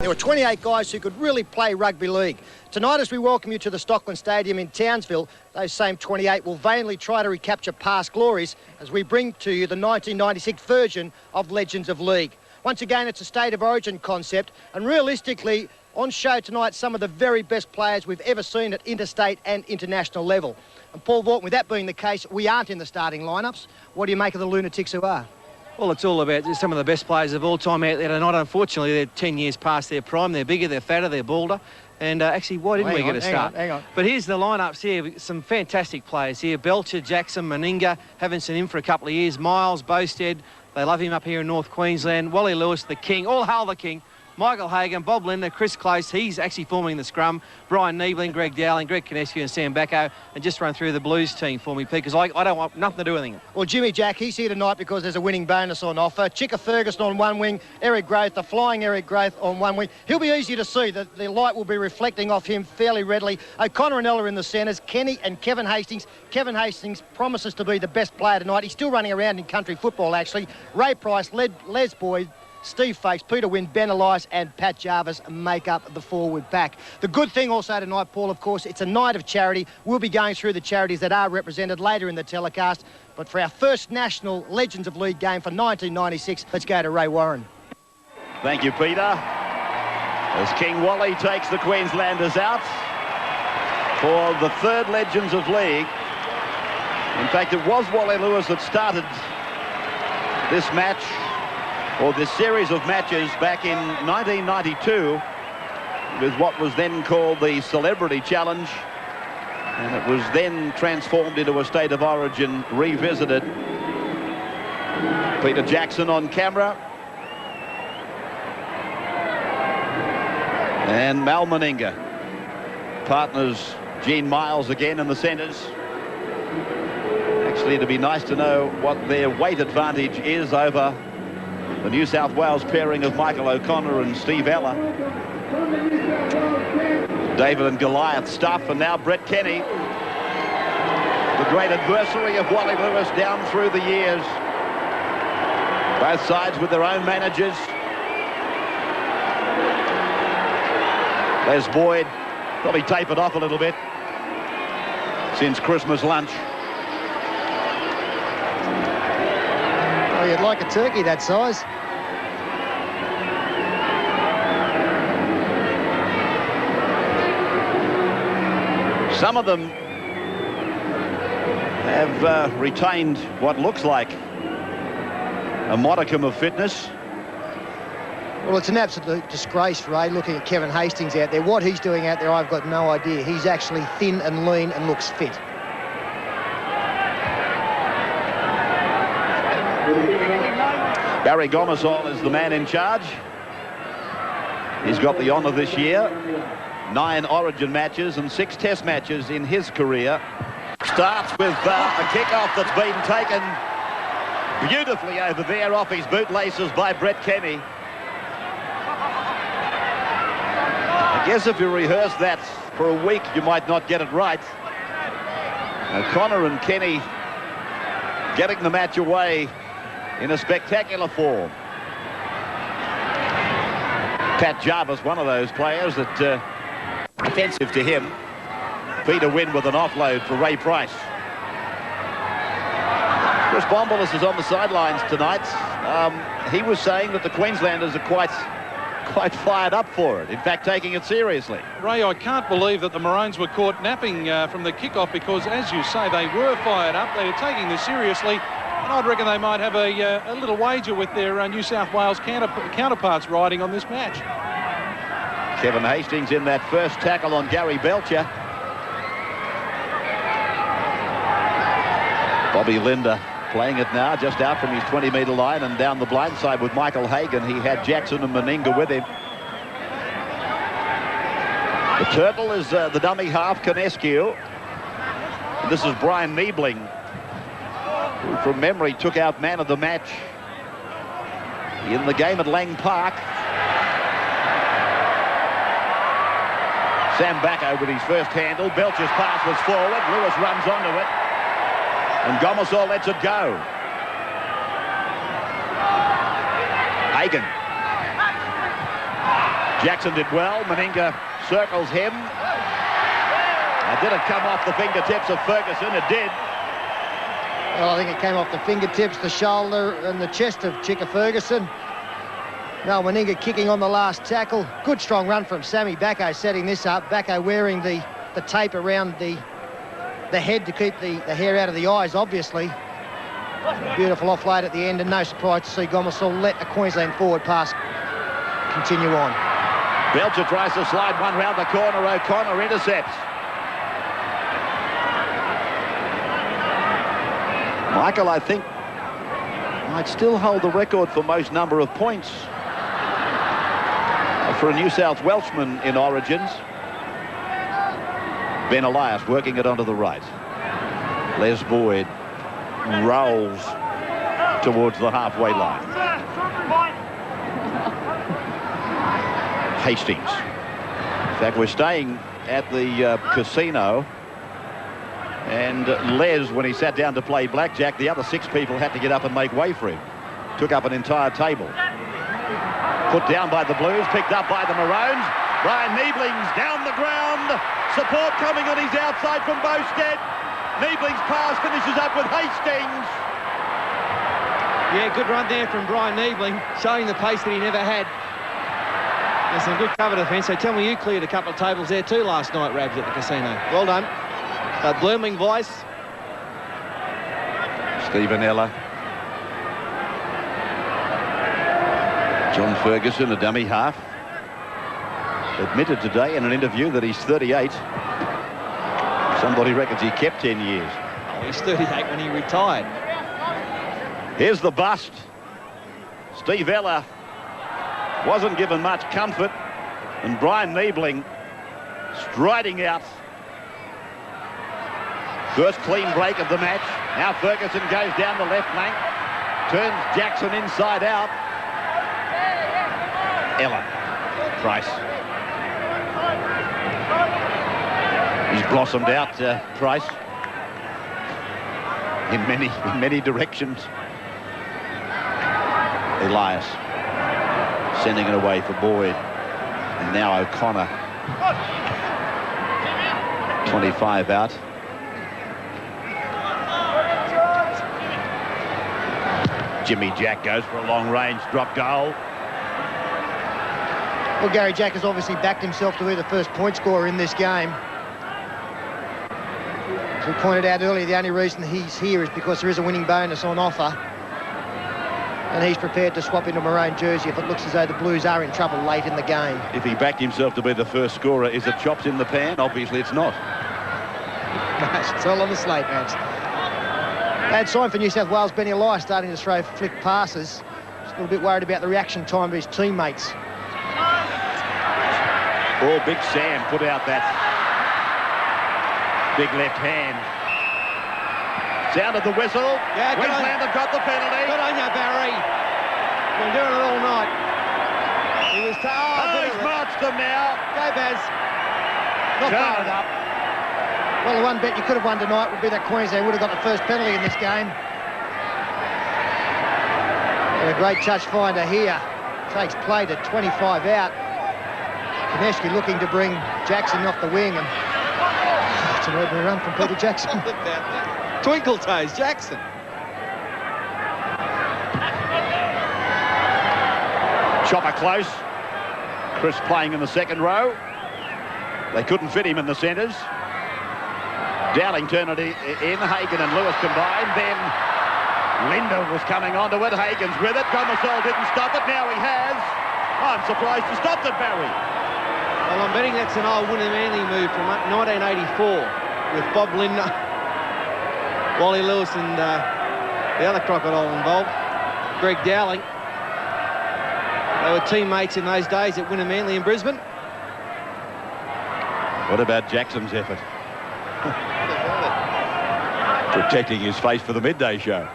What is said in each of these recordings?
There were 28 guys who could really play rugby league. Tonight, as we welcome you to the Stockland Stadium in Townsville, those same 28 will vainly try to recapture past glories as we bring to you the 1996 version of Legends of League. Once again, it's a state of origin concept, and realistically, on show tonight, some of the very best players we've ever seen at interstate and international level. And Paul Vaughan, with that being the case, we aren't in the starting lineups. What do you make of the lunatics who are? Well, it's all about some of the best players of all time out there tonight. Unfortunately, they're 10 years past their prime. They're bigger, they're fatter, they're balder. And actually, why didn't we get a start? Hang on. But here's the lineups here. Some fantastic players here. Belcher, Jackson, Meninga, haven't seen him for a couple of years. Miles, Boustead, they love him up here in North Queensland. Wally Lewis, the king. All hail the king. Michael Hagan, Bob Lindner, Chris Close, he's actually forming the scrum. Bryan, Neibling, Greg Dowling, Greg Conescu and Sam Backo. And just run through the Blues team for me, Pete, because I don't want nothing to do with anything. Well, Jimmy Jack, he's here tonight because there's a winning bonus on offer. Ferguson on one wing, Eric Grothe, the flying Eric Grothe on one wing. He'll be easy to see. The light will be reflecting off him fairly readily. O'Connor and Ella in the centres, Kenny and Kevin Hastings. Kevin Hastings promises to be the best player tonight. He's still running around in country football, actually. Ray Price, Les Boyd, Steve Fakes, Peter Wynn, Ben Elias and Pat Jarvis make up the forward pack. The good thing also tonight, Paul, of course, it's a night of charity. We'll be going through the charities that are represented later in the telecast. But for our first national Legends of League game for 1996, let's go to Ray Warren. Thank you, Peter. As King Wally takes the Queenslanders out for the third Legends of League. In fact, it was Wally Lewis that started this match, or this series of matches, back in 1992 with what was then called the Celebrity Challenge, and it was then transformed into a state of origin revisited. Peter Jackson on camera, and Mal Meninga. Partners Gene Miles again in the centres. Actually, it'd be nice to know what their weight advantage is over the New South Wales pairing of Michael O'Connor and Steve Ella. David and Goliath stuff, and now Brett Kenny, the great adversary of Wally Lewis down through the years. Both sides with their own managers. Les Boyd probably tapered off a little bit since Christmas lunch. Oh, you'd like a turkey that size. Some of them have retained what looks like a modicum of fitness. Well, it's an absolute disgrace, Ray, looking at Kevin Hastings out there. What he's doing out there, I've got no idea. He's actually thin and lean and looks fit. Barry Gomersall is the man in charge. He's got the honour this year. 9 Origin matches and 6 Test matches in his career. Starts with a kick-off that's been taken beautifully over there off his bootlaces by Brett Kenny. I guess if you rehearse that for a week, you might not get it right. O'Connor and Kenny getting the match away in a spectacular form. Pat Jarvis, one of those players that offensive to him. Peter Wynn with an offload for Ray Price. Chris Bombolis is on the sidelines tonight. He was saying that the Queenslanders are quite fired up for it. In fact, taking it seriously. Ray, I can't believe that the Maroons were caught napping from the kickoff, because, as you say, they were fired up. They are taking this seriously. And I'd reckon they might have a little wager with their New South Wales counterparts riding on this match. Kevin Hastings in that first tackle on Gary Belcher. Bobby Lindner playing it now just out from his 20-metre line and down the blind side with Michael Hagan. He had Jackson and Meninga with him. The turtle is the dummy half, Conescu. And this is Bryan Neibling, who from memory took out man of the match in the game at Lang Park. Sam Backo with his first handle. Belcher's pass was forward. Lewis runs onto it, and Gomersall lets it go. Hagan Jackson did well. Meninga circles him. And did it come off the fingertips of Ferguson? It did. Well, I think it came off the fingertips, the shoulder and the chest of Chicka Ferguson. Now Meninga kicking on the last tackle. Good strong run from Sammy. Backo setting this up. Backo wearing the tape around the head to keep the hair out of the eyes, obviously. Beautiful offload at the end, and no surprise to see Gomersall let a Queensland forward pass continue on. Belcher tries to slide one round the corner. O'Connor intercepts. Michael, I think, might still hold the record for most number of points for a New South Welshman in Origins. Ben Elias working it onto the right. Les Boyd rolls towards the halfway line. Hastings. In fact, we're staying at the casino, and Les, when he sat down to play blackjack, the other 6 people had to get up and make way for him. Took up an entire table. Put down by the Blues, picked up by the Maroons. Bryan Neibling's down the ground. Support coming on his outside from Boustead. Neibling's pass finishes up with Hastings. Yeah, good run there from Bryan Neibling, showing the pace that he never had. There's some good cover defence. So tell me you cleared a couple of tables there too last night, Rabs, at the casino. Well done. Blooming voice. Stephen Ella. John Ferguson, a dummy half, admitted today in an interview that he's 38. Somebody reckons he kept 10 years. Oh, he's 38 when he retired. Here's the bust. Steve Ella wasn't given much comfort, and Bryan Neibling striding out. First clean break of the match. Now Ferguson goes down the left flank, turns Jackson inside out. Ella. Price. He's blossomed out, Price, in many directions. Elias sending it away for Boyd, and now O'Connor. 25 out. Jimmy Jack goes for a long range drop goal. Well, Gary Jack has obviously backed himself to be the first point scorer in this game. As we pointed out earlier, the only reason he's here is because there is a winning bonus on offer. And he's prepared to swap into a maroon jersey if it looks as though the Blues are in trouble late in the game. If he backed himself to be the first scorer, is it chops in the pan? Obviously it's not. It's all on the slate, Rams. Bad sign for New South Wales. Benny Elias starting to throw flick passes. Just a little bit worried about the reaction time of his teammates. Oh, Big Sam put out that big left hand. Sounded the whistle. Yeah, Queensland have got the penalty. Good on you, Barry. Been doing it all night. He was He's marched them now. Go, Baz. Not Turn far it up. Well, the one bet you could have won tonight would be that Queensland would have got the first penalty in this game. And a great touch finder here. Takes play to 25 out. Conescu looking to bring Jackson off the wing, and it's an ordinary run from Peter Jackson. Twinkle toes, Jackson. Chopper close. Chris playing in the second row. They couldn't fit him in the centres. Dowling turned it in. Hagan and Lewis combined. Then Lindner was coming onto it. Hagan's with it. Gomersall didn't stop it. Now he has. I'm surprised he stopped it, Barry. Well, I'm betting that's an old Wynn Manly move from 1984 with Bob Lindner, Wally Lewis and the other crocodile involved, Greg Dowling. They were teammates in those days at Wynn Manly in Brisbane. What about Jackson's effort? Protecting his face for the midday show.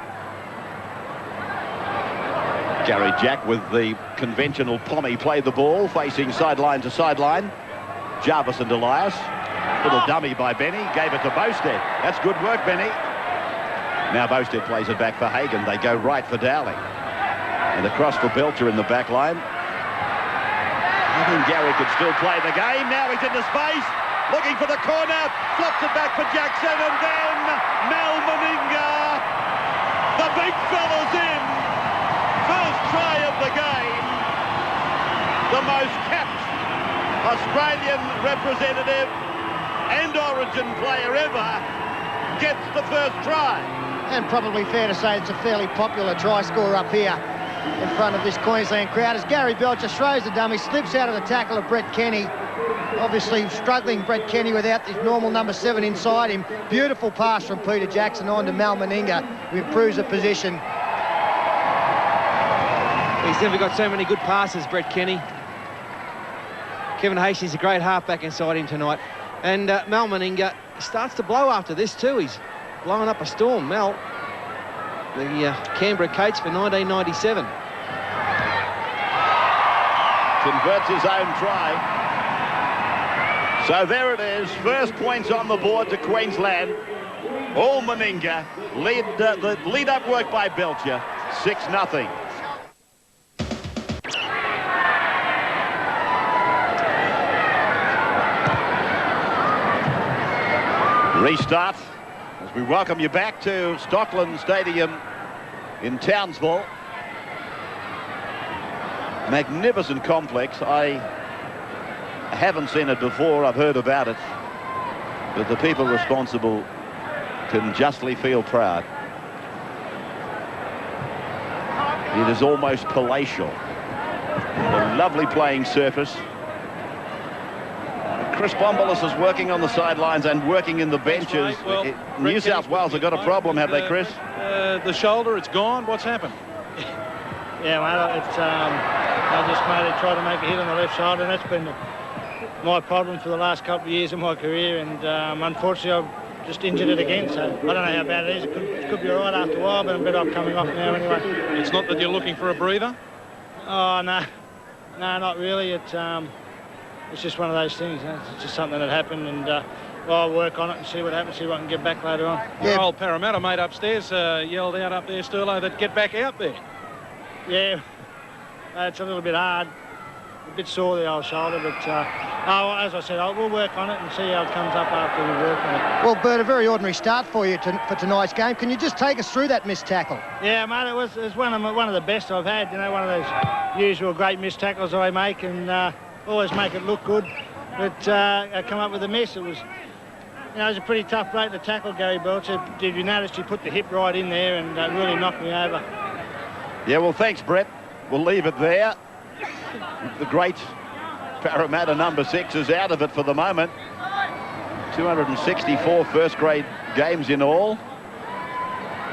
Gary Jack with the conventional pommy played the ball, facing sideline to sideline. Jarvis and Elias. Little dummy by Benny, gave it to Boustead. That's good work, Benny. Now Boustead plays it back for Hagan. They go right for Dowling. And across for Belcher in the back line. And Gary could still play the game. Now he's into space, looking for the corner, flops it back for Jackson, and then Meninga. The big fella's in. First try of the game. The most capped Australian representative and Origin player ever gets the first try. And probably fair to say it's a fairly popular try scorer up here in front of this Queensland crowd as Gary Belcher throws the dummy, slips out of the tackle of Brett Kenny. Obviously struggling Brett Kenny without his normal number 7 inside him. Beautiful pass from Peter Jackson on to Meninga, who improves the position. He's never got so many good passes, Brett Kenny. Kevin Hastings, a great halfback inside him tonight. And Meninga starts to blow after this too. He's blowing up a storm. Mel, the Canberra Cates for 1997. Converts his own try. So there it is. First points on the board to Queensland. All Meninga. The lead-up work by Belcher. 6-0. Restart as we welcome you back to Stockland Stadium in Townsville. Magnificent complex. I haven't seen it before. I've heard about it, but the people responsible can justly feel proud. It is almost palatial. A lovely playing surface. Chris Bombolis is working on the sidelines and working in the benches. Well, New South Wales have got a problem, have they, Chris? The shoulder, it's gone. What's happened? Yeah, mate, it's, I just tried to make a hit on the left shoulder, and that's been my problem for the last couple of years of my career, and unfortunately I've just injured it again, so I don't know how bad it is. It could be all right after a while, but I'm better off coming off now anyway. It's not that you're looking for a breather? Oh, no, not really. It's just one of those things. It's just something that happened, and I'll work on it and see what happens, see if I can get back later on. Your old Parramatta mate upstairs yelled out up there, Sterlo, that get back out there. Yeah, it's a little bit hard, a bit sore the old shoulder, but as I said, we'll work on it and see how it comes up after we work on it. Well, Bert, a very ordinary start for you for tonight's game. Can you just take us through that missed tackle? Yeah, mate, it was one of the best I've had. You know, one of those usual great missed tackles I make, and always make it look good. But I come up with a miss. It was, it was a pretty tough break to tackle, Gary Belcher. Did you notice he put the hip right in there and really knocked me over? Yeah, well, thanks, Brett. We'll leave it there. The great Parramatta number 6 is out of it for the moment. 264 first-grade games in all.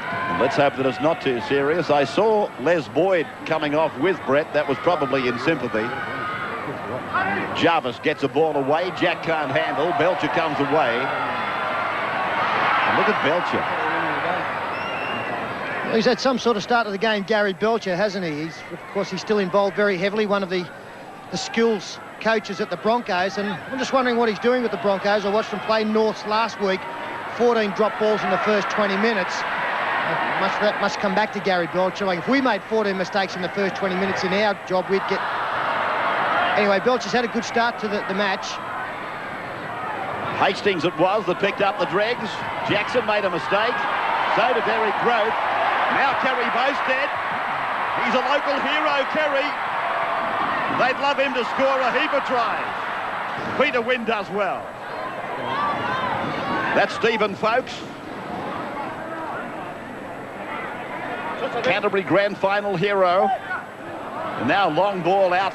And let's hope that it's not too serious. I saw Les Boyd coming off with Brett. That was probably in sympathy. Jarvis gets a ball away. Jack can't handle. Belcher comes away. And look at Belcher. He's had some sort of start to the game, Gary Belcher, hasn't he? Of course, he's still involved very heavily, one of the skills coaches at the Broncos, and I'm just wondering what he's doing with the Broncos. I watched them play Norths last week, 14 drop balls in the first 20 minutes. That must come back to Gary Belcher. Like, if we made 14 mistakes in the first 20 minutes in our job, we'd get... Anyway, Belcher's had a good start to the match. Hastings it was that picked up the dregs. Jackson made a mistake. So did Eric Grothe. Now Kerry Boustead. He's a local hero, Kerry. They'd love him to score a heap of tries. Peter Wynn does well. That's Stephen Folkes. Canterbury Grand Final hero. And now long ball out.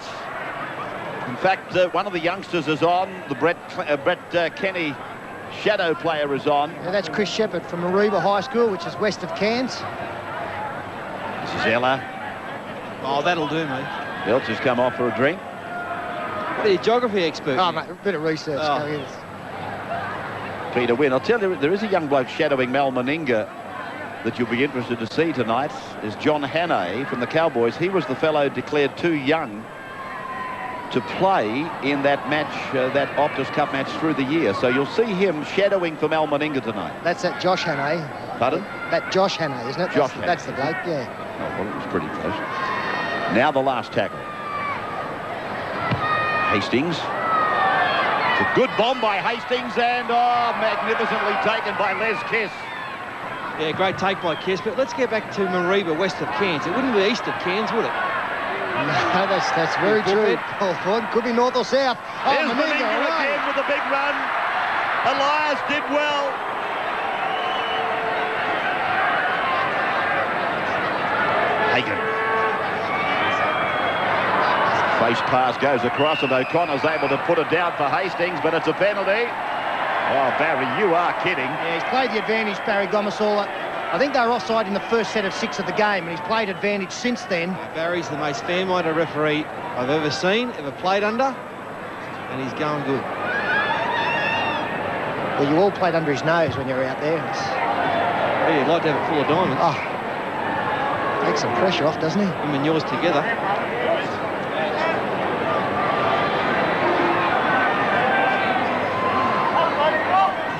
In fact, one of the youngsters is on. The Brett Kenny shadow player is on. Yeah, that's Chris Shepherd from Maroubra High School, which is west of Cairns. This is Ella. Oh, that'll do, mate. Belcher's come off for a drink. What are you, geography expert? Oh, mate, a bit of research. Oh. Peter Wynn. I'll tell you, there is a young bloke shadowing Meninga that you'll be interested to see tonight, is John Hannay from the Cowboys. He was the fellow declared too young to play in that match, that Optus Cup match through the year. So you'll see him shadowing for Meninga tonight. That's that Josh Hannay. Pardon? That Josh Hannay, isn't it? Josh That's the bloke, yeah. Oh, well, it was pretty close. Now the last tackle. Hastings. It's a good bomb by Hastings and magnificently taken by Les Kiss. Yeah, great take by Kiss, but let's get back to Mareeba, west of Cairns. It wouldn't be east of Cairns, would it? No, that's very true. Paul Ford. Could be north or south. Here's Meninga again with a big run. Elias did well. Hagan. Face pass goes across and O'Connor's able to put it down for Hastings, but it's a penalty. Oh, Barry, you are kidding. Yeah, he's played the advantage, Barry Gomersall. I think they were offside in the first set of 6 of the game, and he's played advantage since then. Barry's the most fair-minded referee I've ever seen, ever played under, and he's going good. Well, you all played under his nose when you were out there. Yeah, you'd like to have it full of diamonds. Oh, takes some pressure off, doesn't he? Him and yours together.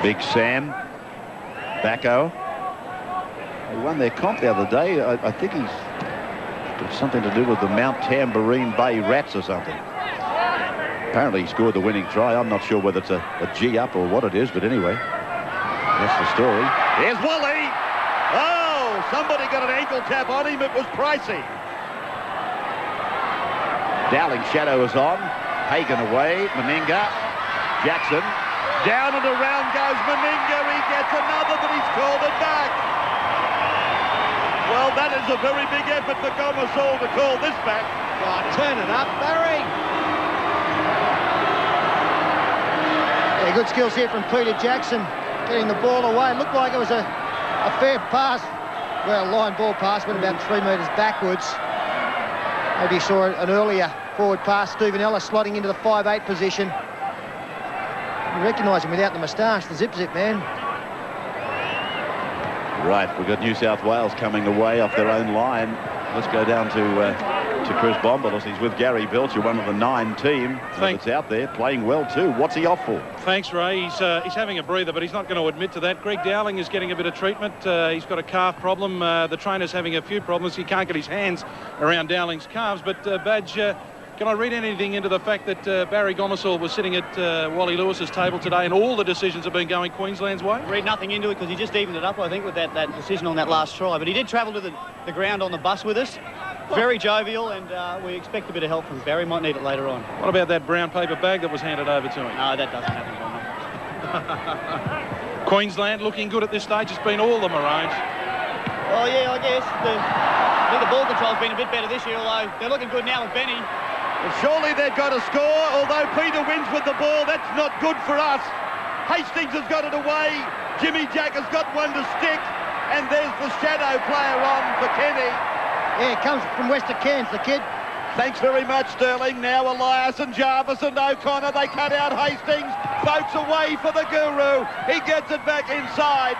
Big Sam, Backo. He won their comp the other day. I think he's got something to do with the Mount Tambourine Bay Rats or something. Apparently he scored the winning try. I'm not sure whether it's a G-up or what it is, but anyway, that's the story. Here's Wally. Oh, somebody got an ankle tap on him. It was Pricey. Dowling shadow is on. Hagan away. Meninga. Jackson. Down and around goes Meninga. He gets another, but he's called it back. Well, that is a very big effort for Gomersall to call this back. Oh, turn it up, Barry. Yeah, good skills here from Peter Jackson, getting the ball away. It looked like it was a fair pass. Well, line ball pass went about 3 metres backwards. Maybe you saw an earlier forward pass. Stephen Ellis slotting into the 5'8" position. You recognise him without the moustache, the zip man. Right, we've got New South Wales coming away off their own line. Let's go down to Chris Bombalus. He's with Gary Belcher, one of the 9 team that's out there, playing well too. What's he off for? Thanks, Ray. He's having a breather, but he's not going to admit to that. Greg Dowling is getting a bit of treatment. He's got a calf problem. The trainer's having a few problems. He can't get his hands around Dowling's calves. But, Badge, can I read anything into the fact that Barry Gomersall was sitting at Wally Lewis's table today and all the decisions have been going Queensland's way? Read nothing into it because he just evened it up, I think, with that decision on that last try. But he did travel to the ground on the bus with us. Very jovial, and we expect a bit of help from Barry. Might need it later on. What about that brown paper bag that was handed over to him? No, that doesn't happen. Queensland looking good at this stage. It's been all the Maroons. Oh, yeah, I guess. I think the ball control's been a bit better this year, although they're looking good now with Benny. Well, surely they've got to score, although Peter wins with the ball. That's not good for us. Hastings has got it away. Jimmy Jack has got one to stick. And there's the shadow player on for Kenny. Yeah, it comes from west of Cairns, the kid. Thanks very much, Sterling. Now Elias and Jarvis and O'Connor. They cut out Hastings. Folks away for the Guru. He gets it back inside.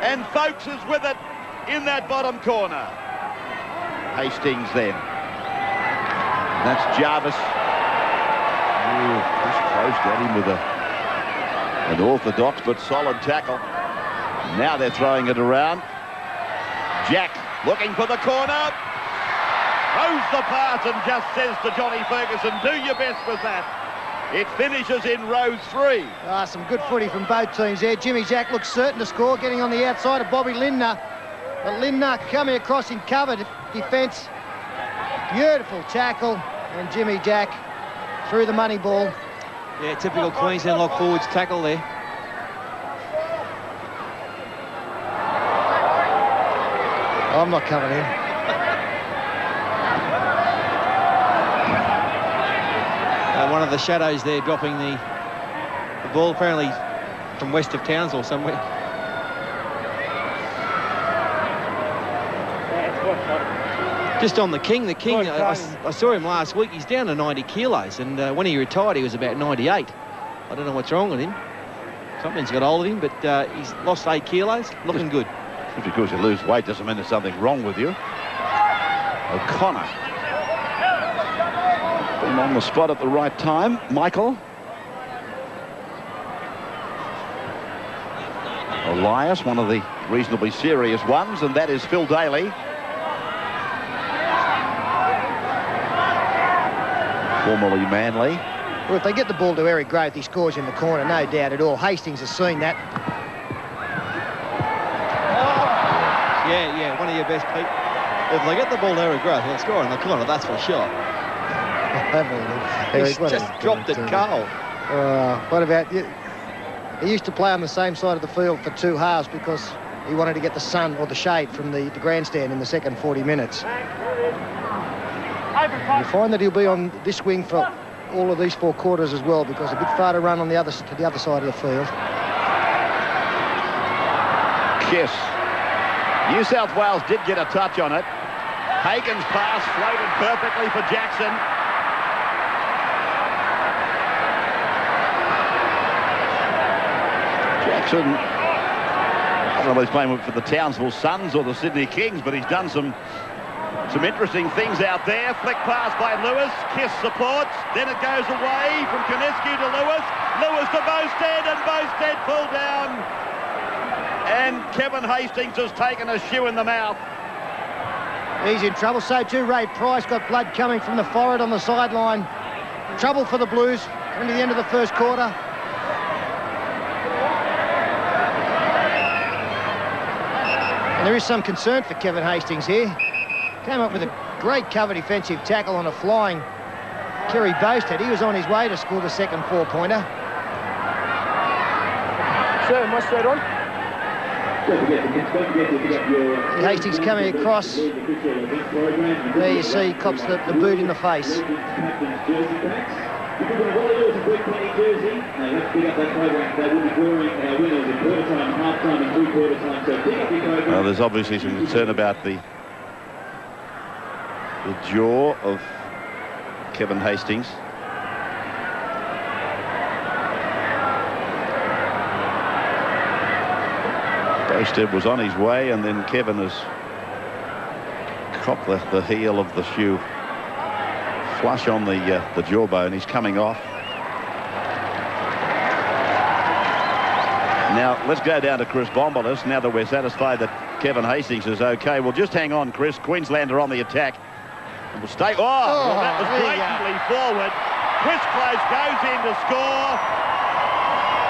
And Folks is with it in that bottom corner. Hastings then. That's Jarvis. Ooh, just close at him with an orthodox but solid tackle. Now they're throwing it around. Jack looking for the corner. Throws the pass and just says to Johnny Ferguson, do your best with that. It finishes in row 3. Some good footy from both teams there. Jimmy Jack looks certain to score, getting on the outside of Bobby Lindner. But Lindner coming across in cover defence. Beautiful tackle, and Jimmy Jack through the money ball. Yeah, typical Queensland lock forwards tackle there. I'm not coming in. One of the shadows there dropping the ball, apparently from west of Townsville somewhere. Just on the King, I saw him last week. He's down to 90 kilos, and when he retired, he was about 98. I don't know what's wrong with him. Something's got hold of him, but he's lost 8 kilos, looking good. Just because you lose weight doesn't mean there's something wrong with you. O'Connor. Been on the spot at the right time. Michael. Elias, one of the reasonably serious ones, and that is Phil Daly. formerly Manly. Well, if they get the ball to Eric Grothe, he scores in the corner, no doubt at all. Hastings has seen that. Yeah, one of your best, Pete. If they get the ball to Eric Grothe, he'll score in the corner, that's for sure. He's just dropped it cold. What about... He used to play on the same side of the field for 2 halves because he wanted to get the sun or the shade from the grandstand in the second 40 minutes. You find that he'll be on this wing for all of these 4 quarters as well, because a bit far to run on to the other side of the field. Kiss. New South Wales did get a touch on it. Hagan's pass floated perfectly for Jackson. Jackson, I don't know whether he's playing for the Townsville Suns or the Sydney Kings, but he's done some interesting things out there. Flick pass by Lewis. Kiss supports. Then it goes away from Conescu to Lewis. Lewis to Boustead, and Boustead pulled down. And Kevin Hastings has taken a shoe in the mouth. He's in trouble. So too Ray Price, got blood coming from the forehead on the sideline. Trouble for the Blues. Coming to the end of the first quarter. And there is some concern for Kevin Hastings here. Came up with a great cover defensive tackle on a flying Kerry Boustead. He was on his way to score the second 4-pointer. Sir, my straight on. Hastings coming across. There you see, cops the boot in the face. Well, there's obviously some concern about the jaw of Kevin Hastings. Boustead was on his way, and then Kevin has copped the heel of the shoe flush on the jawbone. He's coming off. Now let's go down to Chris Bombolas now that we're satisfied that Kevin Hastings is okay. Well, just hang on, Chris. Queensland are on the attack. We'll stay. Well, that was blatantly forward. Chris Close goes in to score.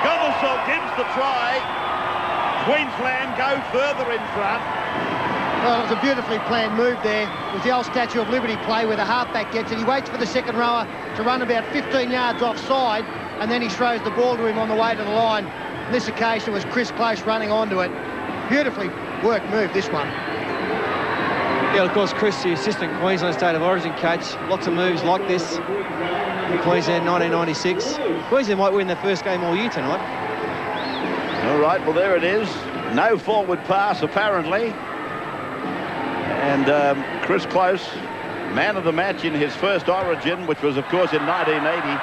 Gomersall gives the try. Queensland go further in front. Well, it was a beautifully planned move there. It was the old Statue of Liberty play where the halfback gets it. He waits for the second rower to run about 15 yards offside, and then he throws the ball to him on the way to the line. In this occasion, it was Chris Close running onto it. Beautifully worked move, this one. Yeah, of course, Chris, the assistant Queensland State of Origin coach, lots of moves like this in Queensland 1996. Queensland might win their first game all year tonight. All right, well, there it is. No forward pass, apparently. And Chris Close, man of the match in his first Origin, which was, of course, in 1980.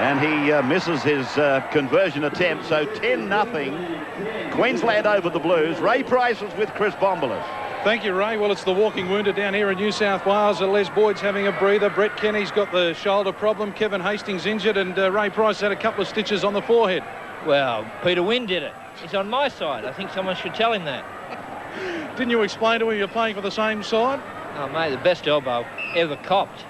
And he misses his conversion attempt, so 10-0. Queensland over the Blues. Ray Price was with Chris Bombolas. Thank you, Ray. Well, it's the walking wounded down here in New South Wales. Les Boyd's having a breather. Brett Kenny's got the shoulder problem. Kevin Hastings injured, and Ray Price had a couple of stitches on the forehead. Well, Peter Wynn did it. He's on my side. I think someone should tell him that. Didn't you explain to him you're playing for the same side? Oh, mate, the best elbow ever copped.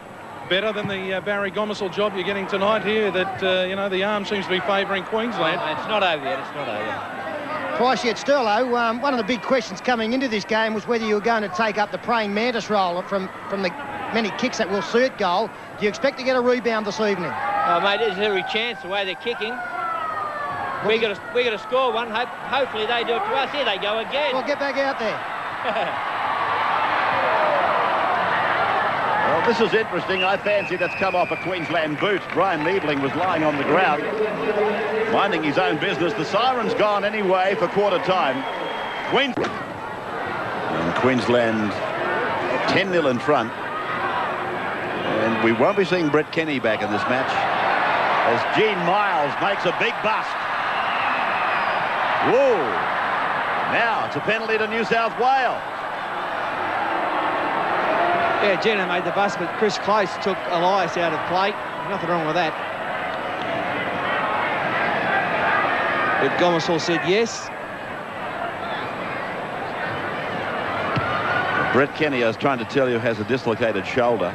Better than the Barry Gomersall job you're getting tonight here that, you know, the arm seems to be favouring Queensland. Oh, mate, it's not over yet. It's not over. Pricey at Sterlo, one of the big questions coming into this game was whether you were going to take up the praying mantis role from the many kicks that we'll see at goal. Do you expect to get a rebound this evening? Oh, mate, there's every chance the way they're kicking. We got to score one. Hopefully they do it to us. Here they go again. Well, get back out there. Well, this is interesting. I fancy that's come off a Queensland boot. Bryan Neibling was lying on the ground, minding his own business. The siren's gone anyway for quarter time. Queensland 10-0 in front. And we won't be seeing Brett Kenny back in this match, as Gene Miles makes a big bust. Whoa! Now it's a penalty to New South Wales. Yeah, Gino made the bust, but Chris Close took Elias out of play. Nothing wrong with that. But Gomersall said yes. Brett Kenny, I was trying to tell you, has a dislocated shoulder.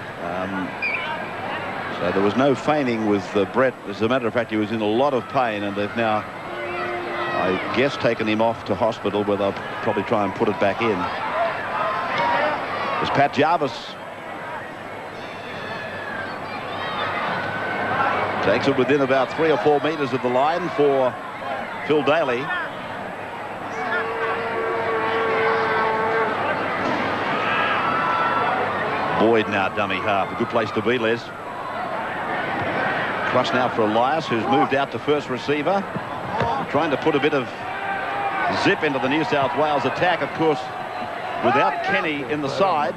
So there was no feigning with Brett. As a matter of fact, he was in a lot of pain, and they've now, I guess, taken him off to hospital, where they'll probably try and put it back in. There's Pat Jarvis. Takes it within about 3 or 4 metres of the line for Phil Daly. Boyd now dummy half. A good place to be, Les. Cross now for Elias, who's moved out to first receiver. Trying to put a bit of zip into the New South Wales attack, of course, without Kenny in the side.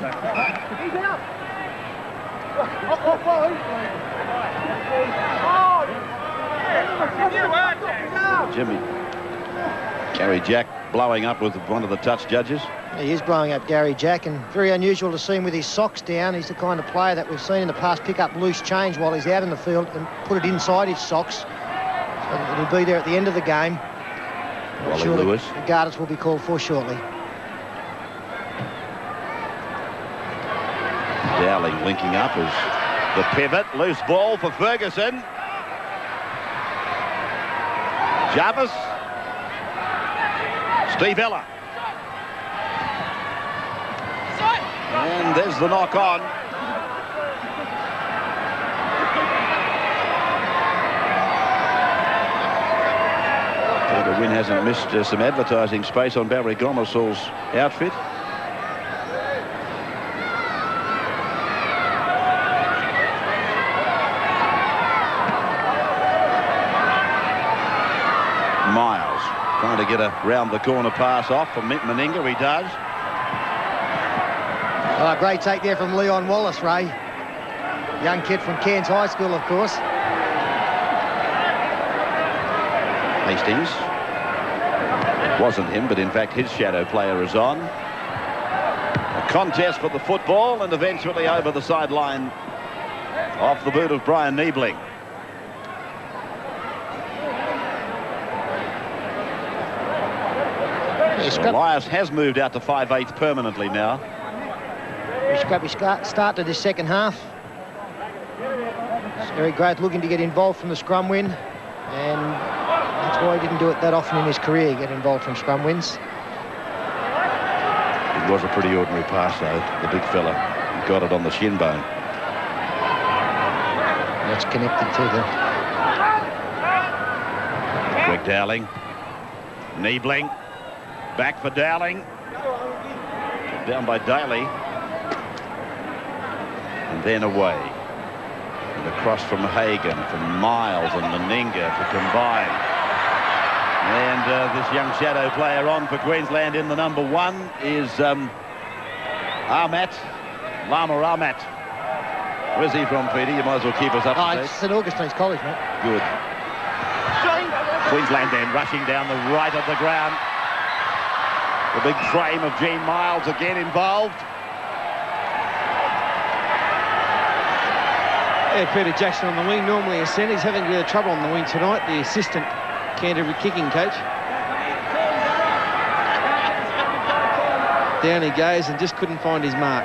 Jimmy. Gary Jack blowing up with one of the touch judges. He is blowing up Gary Jack, and very unusual to see him with his socks down. He's the kind of player that we've seen in the past pick up loose change while he's out in the field and put it inside his socks. So that he'll be there at the end of the game. Wally Lewis. The Garters will be called for shortly. Dowling linking up as the pivot. Loose ball for Ferguson. Jarvis. Steve Ella. And there's the knock on. Wynn hasn't missed some advertising space on Barry Gomersall's outfit. Miles trying to get a round the corner pass off from Meninga. He does. Oh, great take there from Leon Wallace, Ray. Young kid from Cairns High School, of course. Hastings. It wasn't him, but in fact his shadow player is on. A contest for the football, and eventually over the sideline off the boot of Bryan Neibling. So Elias has moved out to 5/8 permanently now. Scrappy start to this second half. Very Grothe looking to get involved from the scrum win, and that's why he didn't do it that often in his career, get involved from scrum wins. It was a pretty ordinary pass, though. The big fella got it on the shin bone. That's connected to the... Quick Dowling. Neibling. Back for Dowling. Down by Daly. And then away. And across from Hagan, from Miles and Meninga to combine. And this young shadow player on for Queensland in the number 1 is Ahmat. Lama Ahmat. Where's he from, Peter? You might as well keep us up to date. It's St Augustine's College, mate. Good. Queensland then rushing down the right of the ground. The big frame of Gene Miles again involved. Yeah, Peter Jackson on the wing, normally a centre. He's having a bit of trouble on the wing tonight, the assistant Canterbury kicking coach. Down he goes and just couldn't find his mark.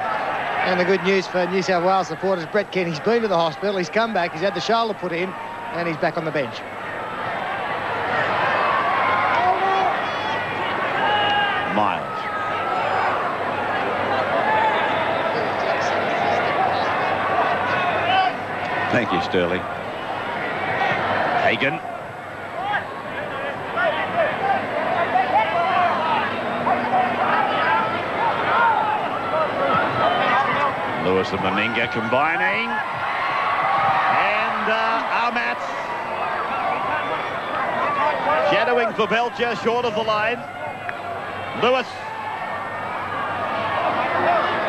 And the good news for New South Wales supporters, Brett Kenny's been to the hospital, he's come back, he's had the shoulder put in, and he's back on the bench. Miles. Thank you, Sterling. Hagan. Lewis and Meninga combining. And Ahmat shadowing for Belcher, short of the line. Lewis.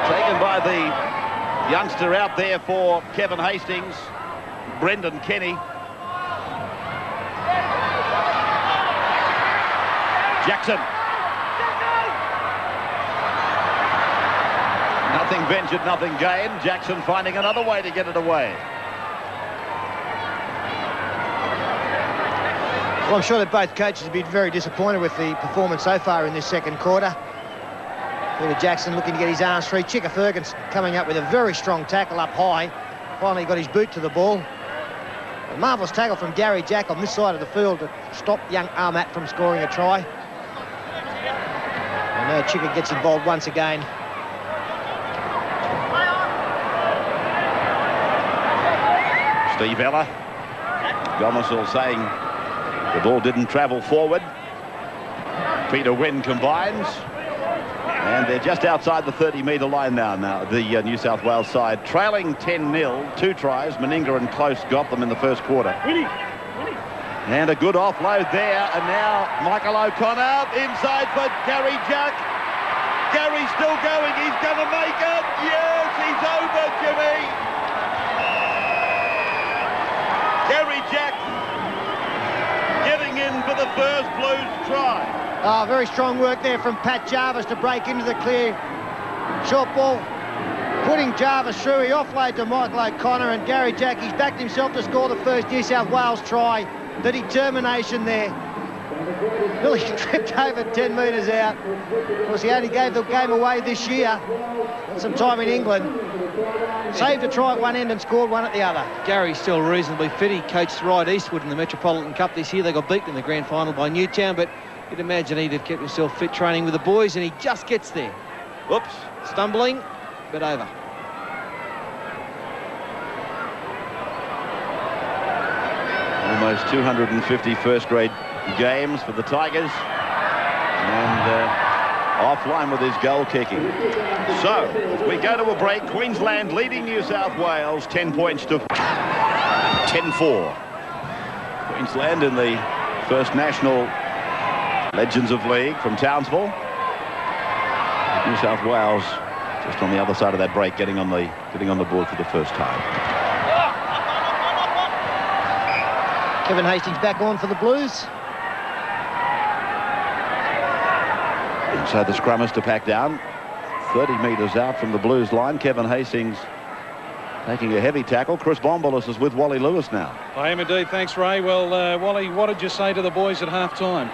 Taken by the youngster out there for Kevin Hastings, Brendan Kenny. Jackson. Nothing ventured, nothing gained. Jackson finding another way to get it away. Well, I'm sure that both coaches have been very disappointed with the performance so far in this second quarter. Peter Jackson looking to get his arms free. Chica Ferguson coming up with a very strong tackle up high. Finally got his boot to the ball. A marvellous tackle from Gary Jack on this side of the field to stop young Armat from scoring a try. And now Chicka gets involved once again. Steve Ella. Gomersall saying the ball didn't travel forward. Peter Wynn combines. And they're just outside the 30-metre line now, the New South Wales side. Trailing 10-0, 2 tries. Meninga and Close got them in the first quarter. And a good offload there. And now Michael O'Connor inside for Gary Jack. Gary's still going. He's going to make it. Yes, he's over, Jimmy. Gary Jack getting in for the first Blues try. Oh, very strong work there from Pat Jarvis to break into the clear. Short ball, putting Jarvis through. He offload to Michael O'Connor, and Gary Jack, he's backed himself to score the first New South Wales try. The determination there. Really tripped over 10 metres out. Of course, he only gave the game away this year. Some time in England. Saved a try at one end and scored one at the other. Gary's still reasonably fit. He coached Ride Eastwood in the Metropolitan Cup this year. They got beaten in the grand final by Newtown, but you'd imagine he'd have kept himself fit training with the boys, and he just gets there. Whoops. Stumbling, but over. Almost 250 first-grade games for the Tigers. And offline with his goal kicking. So, as we go to a break, Queensland leading New South Wales 10 points to 10-4. Queensland in the first national Legends of League from Townsville. New South Wales just on the other side of that break, getting on the board for the first time. Kevin Hastings back on for the Blues. So the scrummers to pack down. 30 metres out from the Blues line. Kevin Hastings taking a heavy tackle. Chris Bombolis is with Wally Lewis now. I am indeed. Thanks, Ray. Well, Wally, what did you say to the boys at half-time?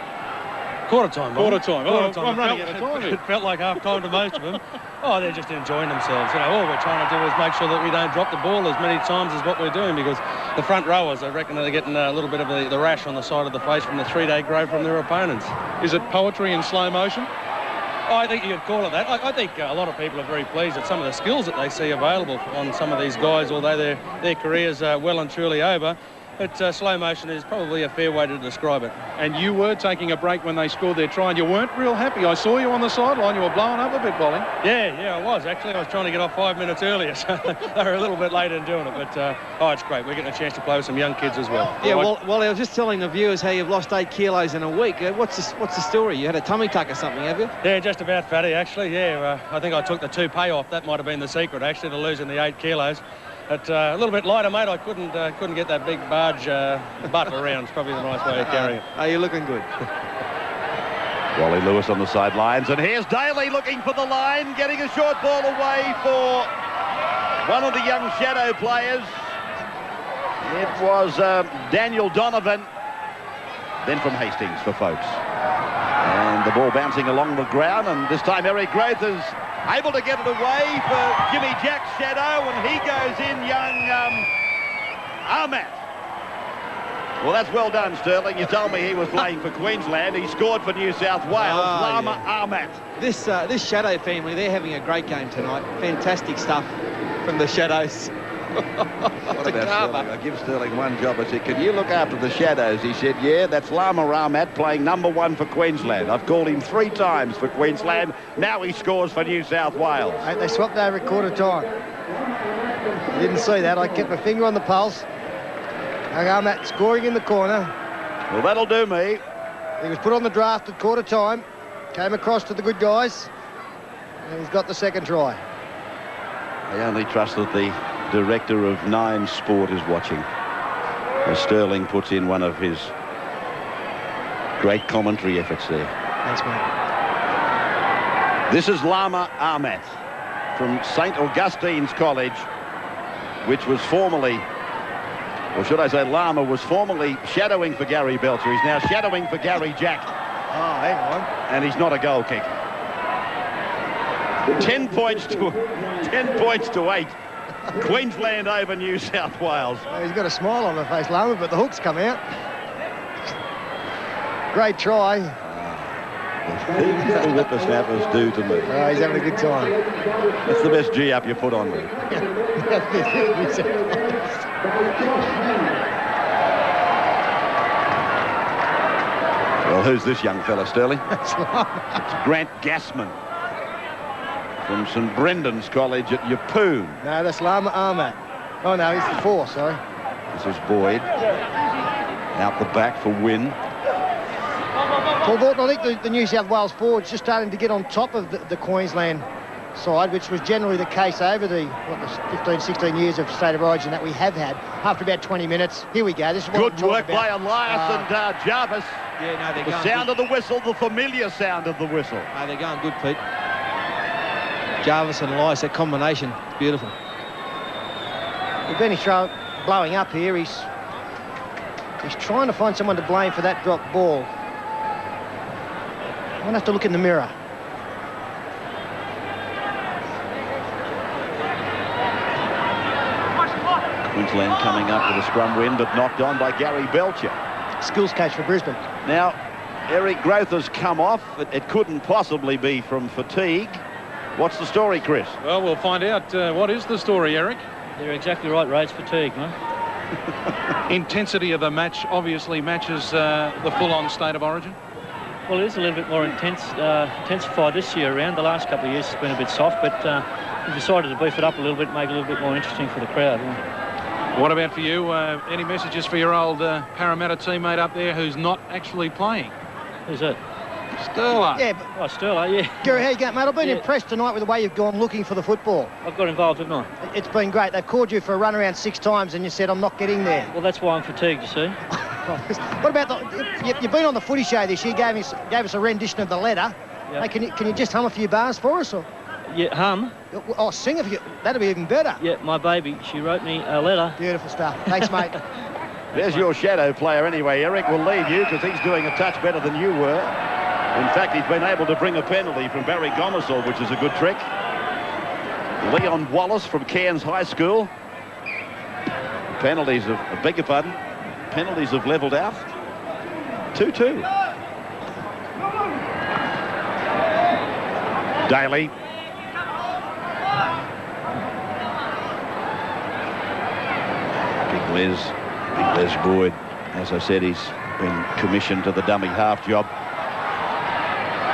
Quarter time. Quarter time. I'm running out of time. It felt like half time to most of them. Oh, they're just enjoying themselves. You know, all we're trying to do is make sure that we don't drop the ball as many times as what we're doing, because the front rowers, I reckon, they're getting a little bit of the rash on the side of the face from the 3-day growth from their opponents. Is it poetry in slow motion? Oh, I think you could call it that. I think a lot of people are very pleased at some of the skills that they see available on some of these guys, although their careers are well and truly over. But slow motion is probably a fair way to describe it. And you were taking a break when they scored their try, and you weren't real happy. I saw you on the sideline. You were blowing up a bit, Wally. Yeah, I was. Actually, I was trying to get off 5 minutes earlier, so they were a little bit late in doing it. But, it's great. We're getting a chance to play with some young kids as well. Yeah, well, Wally, I was just telling the viewers how you've lost 8 kilos in a week. What's the story? You had a tummy tuck or something, have you? Yeah, just about fatty, actually. Yeah, I think I took the toupee off. That might have been the secret, actually, to losing the 8 kilos. But a little bit lighter, mate. I couldn't get that big barge butt around. It's probably the nice way to carry it. Oh, you're looking good. Wally Lewis on the sidelines, and here's Daly looking for the line, getting a short ball away for one of the young shadow players. It was Daniel Donovan, then from Hastings for folks. And the ball bouncing along the ground, and this time Eric Grothe is able to get it away for Jimmy Jack's shadow, and he goes in, young Armat. Well, that's well done, Sterling. You told me he was playing for Queensland. He scored for New South Wales. Lama Armat. This Shadow family, they're having a great game tonight. Fantastic stuff from the Shadows. What about Sterling? I give Sterling one job. I said, can you look after the Shadows? He said, yeah, that's Lama Armat playing #1 for Queensland. I've called him 3 times for Queensland. Now he scores for New South Wales. Mate, they swapped over at quarter time. I didn't see that. I kept my finger on the pulse. Armat scoring in the corner. Well, that'll do me. He was put on the draft at quarter time. Came across to the good guys. And he's got the second try. I only trust that the director of 9 Sport is watching, as Sterling puts in one of his great commentary efforts there. Thanks, mate. This is Lama Armat from St. Augustine's College, which was formerly, or should I say Lama was formerly shadowing for Gary Belcher. He's now shadowing for Gary Jack. Oh, hang on. And he's not a goal kicker. 10 points to 8. Queensland over New South Wales. He's got a smile on the face, Lama, but the hook's come out. Great try. The whippersnappers do to me. He's having a good time. That's the best G-up you put on me. Well, who's this young fella, Sterling? It's Grant Gassman from St Brendan's College at Yeppoon. No, that's Lama Ahmad. Oh, no, he's the 4, sorry. This is Boyd. Out the back for Wynn. Well, Vaughton, I think the New South Wales forwards just starting to get on top of the Queensland side, which was generally the case over the 15, 16 years of State of Origin that we have had. After about 20 minutes, here we go. This is what good work by Elias and Jarvis. Yeah, no, they're the going sound good. of the whistle, the familiar sound of the whistle. No, they're going good, Pete. Jarvis and Elias, that combination, beautiful. With Benny Throw blowing up here, he's trying to find someone to blame for that dropped ball. I'm going to have to look in the mirror. Queensland coming up with a scrum win, but knocked on by Gary Belcher. Skills coach for Brisbane. Now, Eric Grothe has come off. It couldn't possibly be from fatigue. What's the story, Chris? Well, we'll find out. What is the story, Eric? You're exactly right, Ray. It's fatigue, mate. Intensity of the match obviously matches the full-on State of Origin. Well, it is a little bit more intensified this year around. The last couple of years it's been a bit soft, but we decided to beef it up a little bit, make it a little bit more interesting for the crowd. Yeah. What about for you? Any messages for your old Parramatta teammate up there who's not actually playing? Who's that? Sterler. Yeah, but Sterler, yeah. Gary, how you going, mate? I've been impressed tonight with the way you've gone looking for the football. I've got involved, haven't I? It's been great. They've called you for a run around 6 times and you said, I'm not getting there. Well, that's why I'm fatigued, you see. What about you've been on the footy show this year, gave us a rendition of the letter. Yep. Hey, can you just hum a few bars for us? Or? Yeah, hum? Oh, sing a few. That'd be even better. Yeah, my baby, she wrote me a letter. Beautiful stuff. Thanks, mate. There's your shadow player anyway. Eric will leave you because he's doing a touch better than you were. In fact, he's been able to bring a penalty from Barry Gomersall, which is a good trick. Leon Wallace from Cairns High School. Penalties have, I beg your pardon, penalties have levelled out. 2-2. Daly. Big Les Boyd. As I said, he's been commissioned to the dummy half job.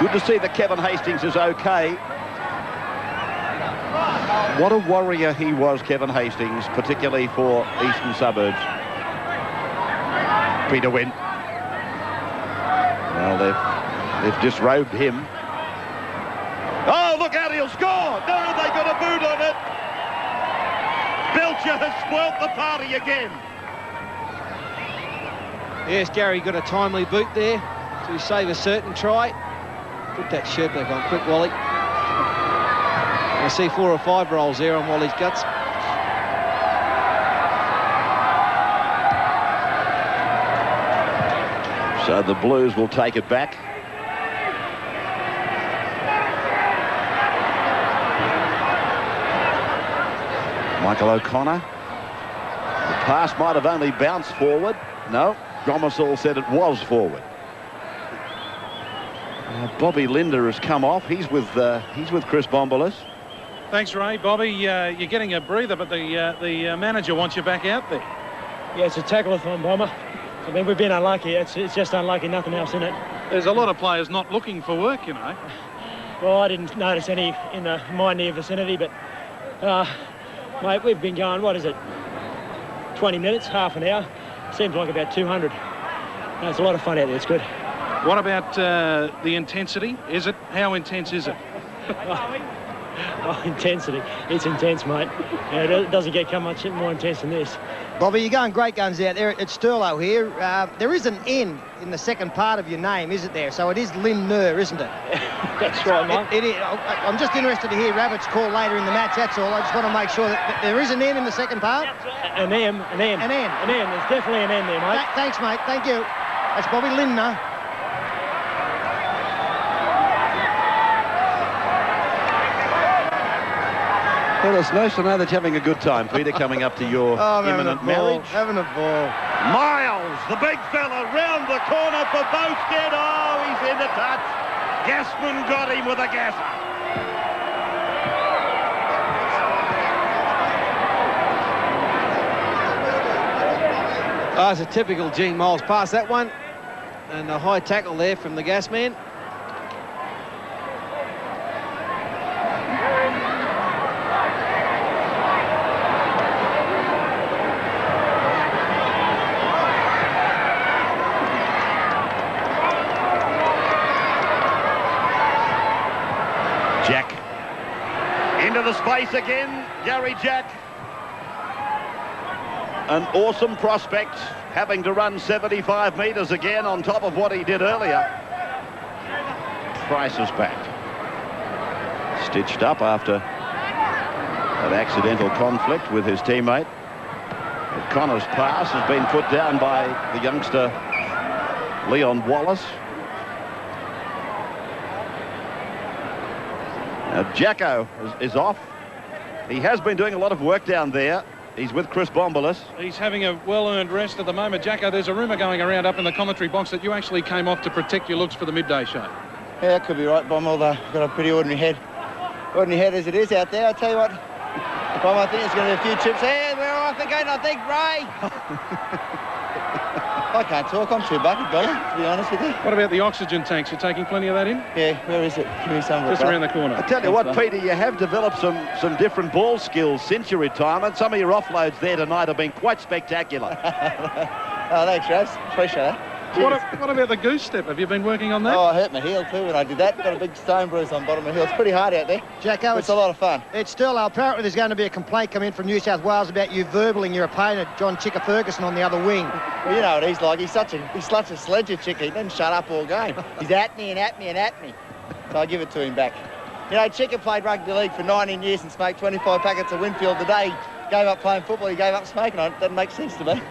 Good to see that Kevin Hastings is okay. What a warrior he was, Kevin Hastings, particularly for eastern suburbs. Peter Wynn. Well, they've disrobed him. Oh, look out, he'll score! No, they got a boot on it. Belcher has spoilt the party again. Yes, Gary got a timely boot there to save a certain try. Put that shirt back on quick, Wally. I see 4 or 5 rolls there on Wally's guts. So the Blues will take it back. Michael O'Connor. The pass might have only bounced forward. No, Gomersall said it was forward. Bobby Lindner has come off. He's with Chris Bombolas. Thanks, Ray. Bobby, you're getting a breather, but the manager wants you back out there. Yeah, it's a tackle-a-thon, Bomber. I mean, we've been unlucky. It's just unlucky, nothing else in it. There's a lot of players not looking for work, you know. Well, I didn't notice any in my near vicinity, but, mate, we've been going, what is it, 20 minutes, half an hour? Seems like about 200. No, it's a lot of fun out there. It's good. What about the intensity? How intense is it? Oh, intensity. It's intense, mate. Yeah, it doesn't come much more intense than this. Bobby, you're going great guns out there. It's Sterlo here. There is an N in the second part of your name, isn't there? So it is Lindner, isn't it? That's right, mate. It is. I'm just interested to hear Rabbit's call later in the match, that's all. I just want to make sure that there is an N in the second part. An M. An N. There's definitely an N there, mate. Thanks, mate. Thank you. That's Bobby Lindner. Well, it's nice to know that you're having a good time, Peter, coming up to your imminent marriage. Having a ball. Miles, the big fella, round the corner for Boustead. Oh, he's into touch. Gassman got him with a gasser. Oh, it's a typical Gene Miles pass, that one. And a high tackle there from the gas man. Jack into the space again. Gary Jack, an awesome prospect, having to run 75 metres again on top of what he did earlier. Price is back, stitched up after an accidental conflict with his teammate. Connor's pass has been put down by the youngster Leon Wallace. Jacko is off. He has been doing a lot of work down there. He's with Chris Bombolas. He's having a well-earned rest at the moment. Jacko, there's a rumour going around up in the commentary box that you actually came off to protect your looks for the midday show. Yeah, that could be right, Bom, although I've got a pretty ordinary head. Ordinary head as it is out there. I'll tell you what, Bom, I think there's going to be a few trips. Hey, we're off again, I think, Ray. I can't talk. I'm too bucket, Bom, to be honest with you. What about the oxygen tanks? You're taking plenty of that in? Yeah, where is it? Give me some of it. Just around the corner. I tell you what, Peter, you have developed some different ball skills since your retirement. Some of your offloads there tonight have been quite spectacular. Oh, thanks, Raz. Appreciate that. What about the goose step? Have you been working on that? Oh, I hurt my heel too when I did that. Got a big stone bruise on the bottom of my heel. It's pretty hard out there. Jacko, it's a lot of fun. It's still, apparently there's going to be a complaint come in from New South Wales about you verballing your opponent, John Chicka Ferguson, on the other wing. Well, you know what he's like. He's such a sledger chick. He doesn't shut up all game. He's at me and at me and at me. So I give it to him back. You know, Chicka played rugby league for 19 years and smoked 25 packets of Winfield today. He gave up playing football. He gave up smoking on it. Doesn't make sense to me.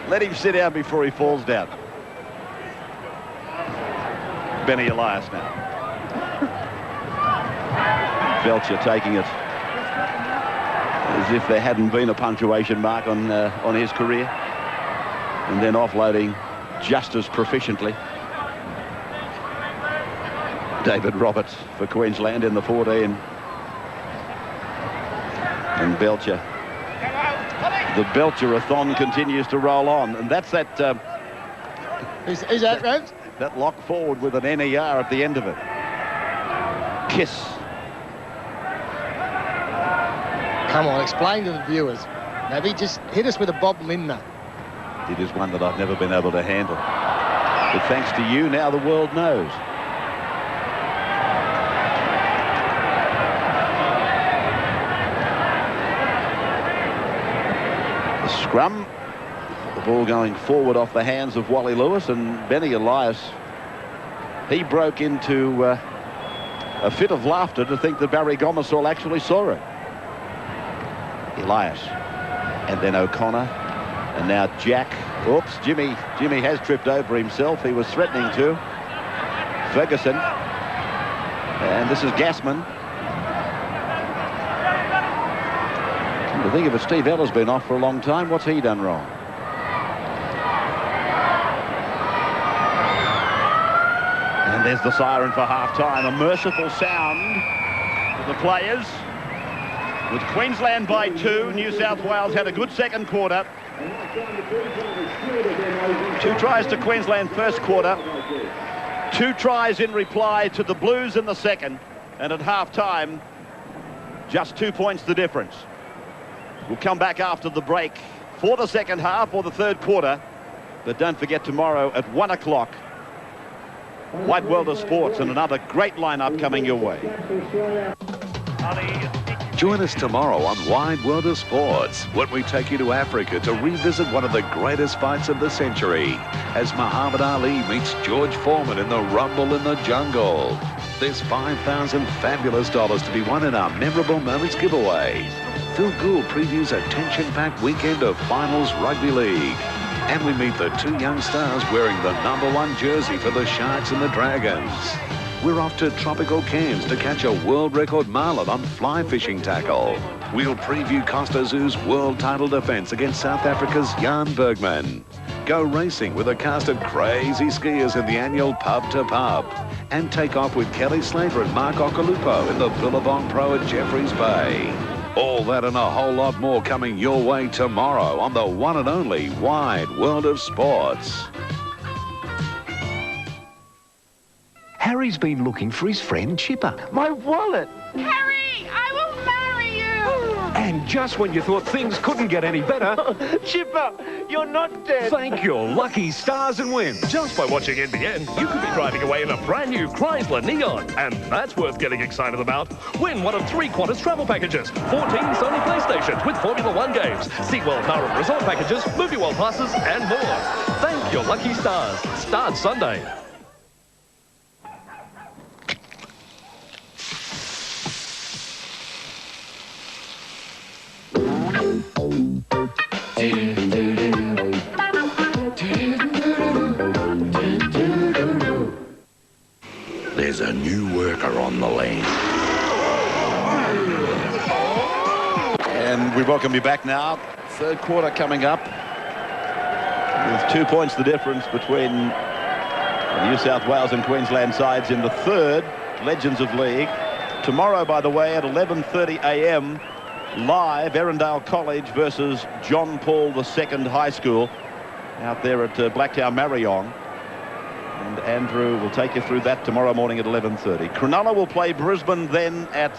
Let him sit down before he falls down. Benny Elias now. Belcher taking it as if there hadn't been a punctuation mark on his career, and then offloading just as proficiently. David Roberts for Queensland in the 14. And Belcher. The Belcher-a-thon continues to roll on, and that's that... Is that, Rose? That lock forward with an NER at the end of it. Kiss. Come on, explain to the viewers. Maybe just hit us with a Bob Lindner. It is one that I've never been able to handle. But thanks to you, now the world knows. Scrum, the ball going forward off the hands of Wally Lewis, and Benny Elias, he broke into a fit of laughter to think that Barry Gomersall actually saw it. Elias, and then O'Connor, and now Jack. Oops, Jimmy has tripped over himself. He was threatening to. Ferguson, and this is Gassman. To think of it, Steve Ella's been off for a long time. What's he done wrong? And there's the siren for half-time. A merciful sound for the players. With Queensland by 2, New South Wales had a good second quarter. 2 tries to Queensland first quarter. 2 tries in reply to the Blues in the second. And at half-time, just 2 points the difference. We'll come back after the break for the second half or the third quarter. But don't forget, tomorrow at 1 o'clock, White World of Sports, and another great lineup coming your way. Join us tomorrow on Wide World of Sports when we take you to Africa to revisit one of the greatest fights of the century as Muhammad Ali meets George Foreman in the Rumble in the Jungle. There's $5,000 fabulous dollars to be won in our Memorable Moments giveaway. Phil Gould previews a tension-packed weekend of finals rugby league. And we meet the 2 young stars wearing the #1 jersey for the Sharks and the Dragons. we're off to tropical Cairns to catch a world record marlin on fly fishing tackle. We'll preview Costa Zoo's world title defence against South Africa's Jan Bergman. Go racing with a cast of crazy skiers in the annual Pub to Pub. And take off with Kelly Slater and Mark Okalupo in the Billabong Pro at Jeffreys Bay. All that and a whole lot more coming your way tomorrow on the one and only Wide World of Sports. Harry's been looking for his friend Chipper. My wallet! Harry, I will marry you! And just when you thought things couldn't get any better... Chipper, you're not dead! Thank your lucky stars and Wynn. Just by watching NBN, you could be driving away in a brand new Chrysler Neon. And that's worth getting excited about. Win one of 3 Qantas travel packages, 14 Sony PlayStations with Formula 1 games, SeaWorld Car and Resort packages, Movie World passes, and more. Thank your lucky stars. Start Sunday. There's a new worker on the lane. And we welcome you back now. Third quarter coming up. With 2 points the difference between the New South Wales and Queensland sides in the third Legends of League. Tomorrow, by the way, at 11:30 a.m. live, Erindale College versus John Paul II High School out there at Blacktown Marion. And Andrew will take you through that tomorrow morning at 11:30. Cronulla will play Brisbane then at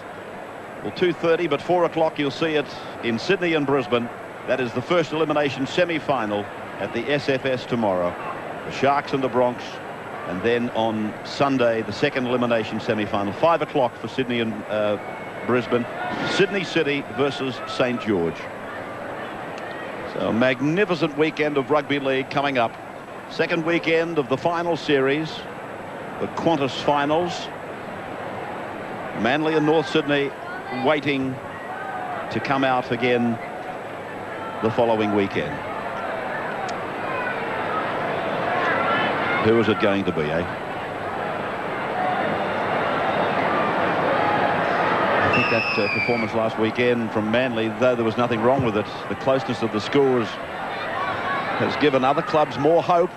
2:30, but 4 o'clock you'll see it in Sydney and Brisbane. That is the first elimination semi-final at the SFS tomorrow. The Sharks and the Bronx. And then on Sunday, the second elimination semi-final. 5 o'clock for Sydney and Brisbane. Sydney City versus St. George. So a magnificent weekend of rugby league coming up. Second weekend of the final series, the Qantas finals. Manly and North Sydney waiting to come out again the following weekend. Who is it going to be, eh? I think that performance last weekend from Manly, though there was nothing wrong with it, the closeness of the scores has given other clubs more hope.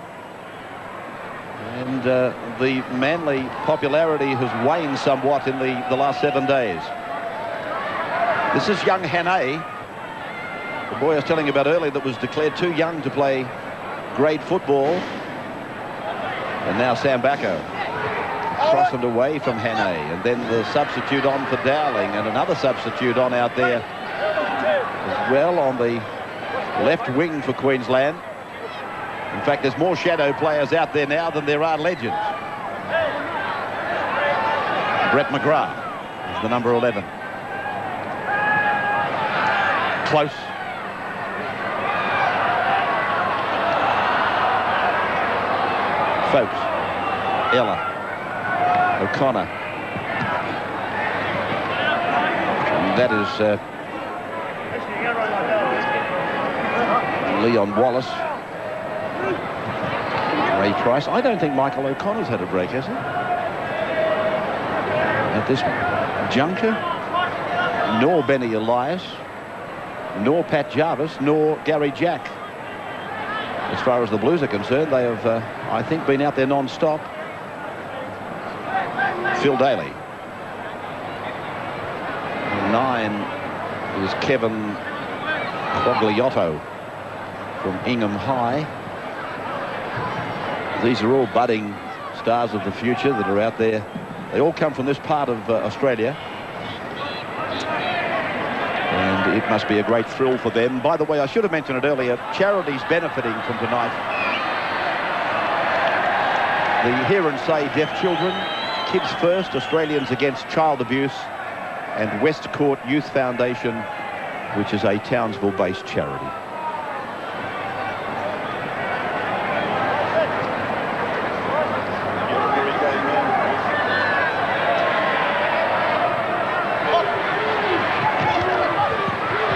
And the Manly popularity has waned somewhat in the last 7 days. This is young Hannay, the boy I was telling you about earlier that was declared too young to play grade football. And now Sam Backo crossing away from Hannay, and then the substitute on for Dowling, and another substitute on out there as well on the left wing for Queensland. In fact, there's more shadow players out there now than there are legends. Brett McGrath is the number 11. Close. Folks, Ella, O'Connor. And that is Leon Wallace. Ray Price. I don't think Michael O'Connor's had a break, has he? At this juncture, nor Benny Elias, nor Pat Jarvis, nor Gary Jack. As far as the Blues are concerned, they have, I think, been out there non-stop. Phil Daly. 9 is Kevin Quagliotto from Ingham High. These are all budding stars of the future that are out there. They all come from this part of Australia. And it must be a great thrill for them. By the way, I should have mentioned it earlier, charities benefiting from tonight. The Hear and Say Deaf Children, Kids First, Australians Against Child Abuse, and West Court Youth Foundation, which is a Townsville-based charity.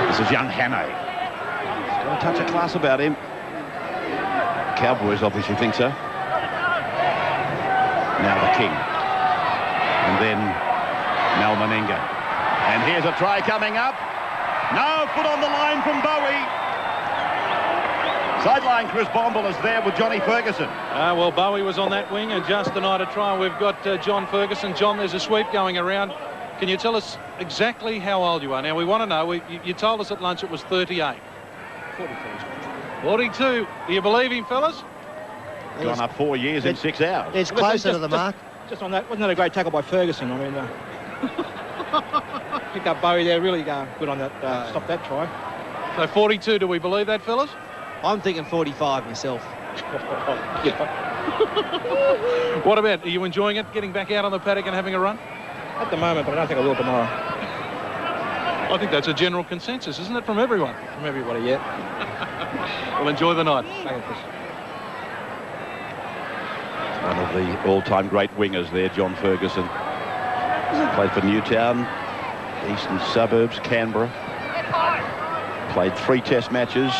This is young Hannay. He's got a touch of class about him. Cowboys obviously think so. Now the King. And then Meninga. And here's a try coming up. No, foot on the line from Bowie. Sideline Chris Bomble is there with Johnny Ferguson. Well, Bowie was on that wing and just denied a try. We've got John Ferguson. John, there's a sweep going around. Can you tell us exactly how old you are? Now, we want to know. You told us at lunch it was 38. 42. Do you believe him, fellas? Gone up 4 years in 6 hours. It's closer to the mark. Just on that, wasn't that a great tackle by Ferguson? I mean, pick up Bowie there, really good on that, stop that try. So 42, do we believe that, fellas? I'm thinking 45 myself. What about, are you enjoying it, getting back out on the paddock and having a run? At the moment, but I don't think I will tomorrow. I think that's a general consensus, isn't it, from everyone? From everybody, yeah. Well, enjoy the night. Thank you, Chris. One of the all-time great wingers there, John Ferguson. Played for Newtown, Eastern Suburbs, Canberra. Played 3 test matches.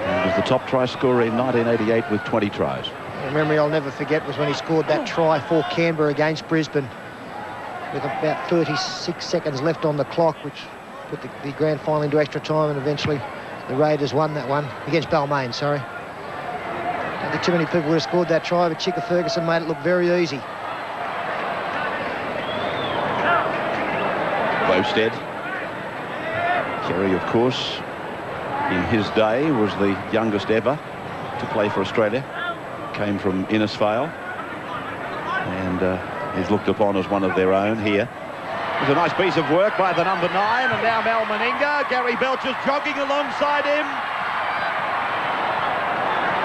And was the top try scorer in 1988 with 20 tries. A memory I'll never forget was when he scored that try for Canberra against Brisbane with about 36 seconds left on the clock, which put the grand final into extra time, and eventually the Raiders won that one against Balmain, sorry. I don't think too many people would have scored that try, but Chicka Ferguson made it look very easy. Boustead. Kerry, of course, in his day was the youngest ever to play for Australia. Came from Innisfail, and he's looked upon as one of their own here. It was a nice piece of work by the number 9, and now Meninga. Gary Belcher's jogging alongside him.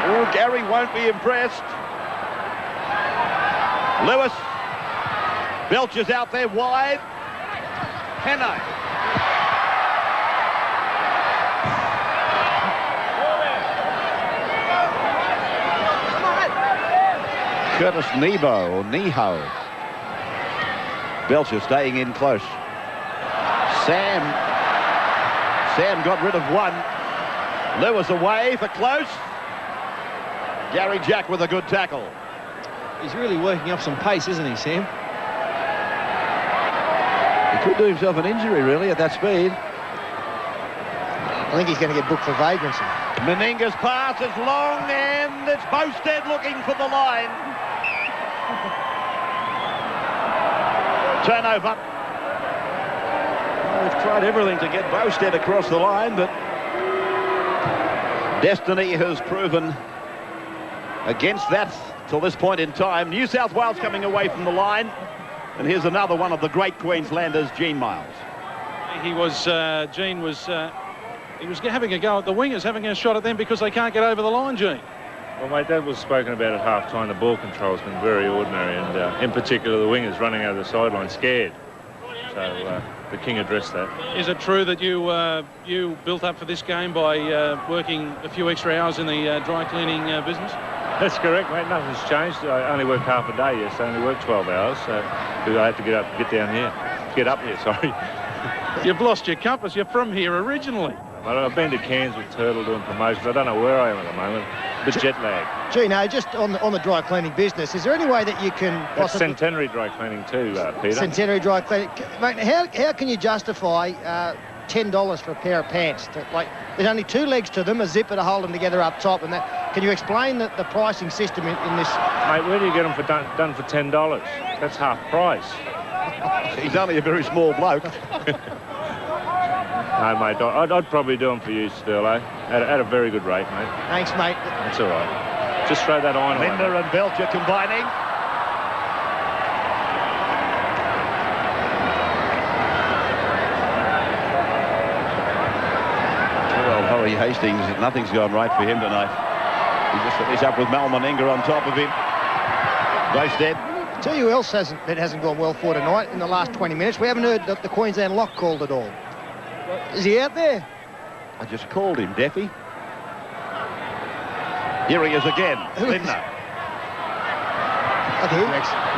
Oh, Gary won't be impressed. Lewis. Belcher's out there wide. Hanno. Curtis Nebo or Neho. Belcher staying in close. Sam got rid of one. Lewis away for close. Gary Jack with a good tackle. He's really working up some pace, isn't he, Sam? He could do himself an injury, really, at that speed. I think he's going to get booked for vagrancy. Meninga's pass is long, and it's Boustead looking for the line. Turnover. Well, we've tried everything to get Boustead across the line, but destiny has proven against that till this point in time. New South Wales coming away from the line, and here's another one of the great Queenslanders, Gene Miles. Gene was he was having a go at the wingers, having a shot at them because they can't get over the line, Gene. Well, mate, that was spoken about at half-time. The ball control's been very ordinary, and in particular the wingers running over the sideline scared. So the King addressed that. Is it true that you built up for this game by working a few extra hours in the dry cleaning business? That's correct, mate. Nothing's changed. I only worked half a day yesterday. I only worked 12 hours, so I had to get up here, sorry. You've lost your compass. You're from here originally. I've been to Cairns with Turtle doing promotions. I don't know where I am at the moment. A bit jet lag. Gino, just on the dry cleaning business, is there any way that you can That's Centenary dry cleaning too, Peter. Centenary dry cleaning. Mate, how can you justify $10 for a pair of pants? There's only 2 legs to them, a zipper to hold them together up top, and that. Can you explain the pricing system in this? Mate, where do you get them done for $10? That's half price. He's only a very small bloke. No, mate, I'd probably do them for you still, eh? At a very good rate, mate. Thanks, mate. That's all right. Just throw that iron Lindner away. and Belcher combining. Well, Harry Hastings, nothing's gone right for him tonight. He just finished up with Meninga on top of him. Boustead. Tell you who else hasn't gone well for tonight in the last 20 minutes. We haven't heard the Queensland lock called at all. Is he out there? I just called him, Deffy. Here he is again, Lindner.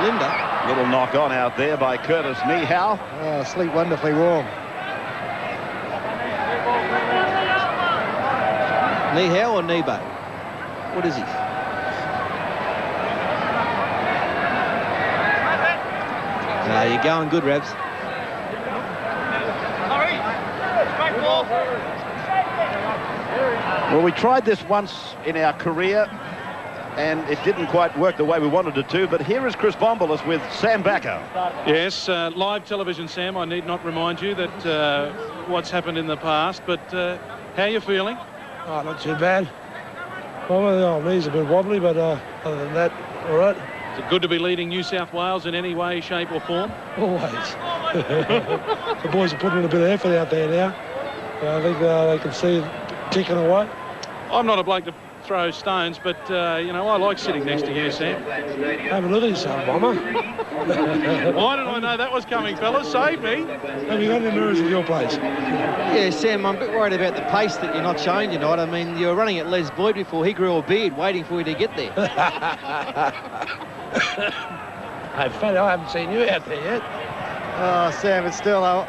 Lindner. Little knock on out there by Curtis Nehow. Oh, sleep wonderfully warm. Nehow or Nebo? What is he? You're going good, Rebs. Well, we tried this once in our career, and it didn't quite work the way we wanted it to, but here is Chris Bombolas with Sam Backo. Yes, live television, Sam. I need not remind you that what's happened in the past, but how are you feeling? Oh, not too bad. Well, my knees a bit wobbly, but other than that, all right. Is it good to be leading New South Wales in any way, shape or form? Always. The boys are putting in a bit of effort out there now. I think they can see it ticking away. I'm not a bloke to throw stones, but, you know, I like sitting next to you, Sam. Have a look at yourself, Bomber. Why did I know that was coming, fellas? Save me. Have you got any mirrors at your place? Yeah, Sam, I'm a bit worried about the pace that you're not showing tonight. I mean, you were running at Les Boyd before he grew a beard, waiting for you to get there. Hey, fella, I haven't seen you out there yet. Oh, Sam, it's still... all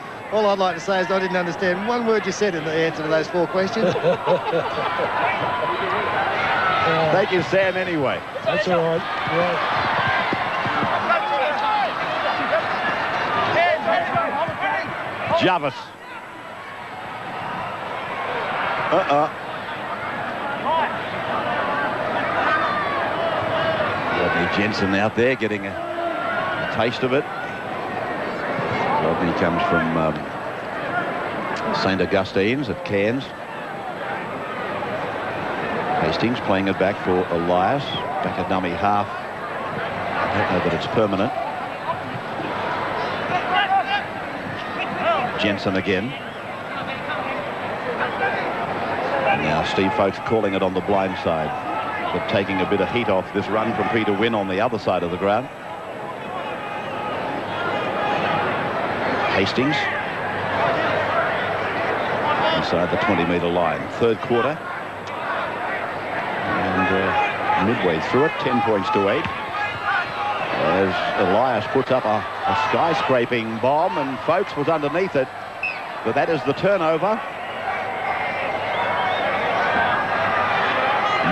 I'd like to say is I didn't understand one word you said in the answer to those 4 questions. Thank you, Sam, anyway. That's all right. Yeah. Jarvis. Rodney Jensen out there getting a taste of it. Rodney comes from St. Augustine's at Cairns. Hastings playing it back for Elias. Back at dummy half. I don't know that it's permanent. Jensen again. And now Steve Folkes calling it on the blind side, but taking a bit of heat off this run from Peter Wynn on the other side of the ground. Hastings inside the 20-metre line. 3rd quarter. And midway through it, 10 points to 8. As Elias puts up a skyscraping bomb, and Folkes was underneath it. But that is the turnover.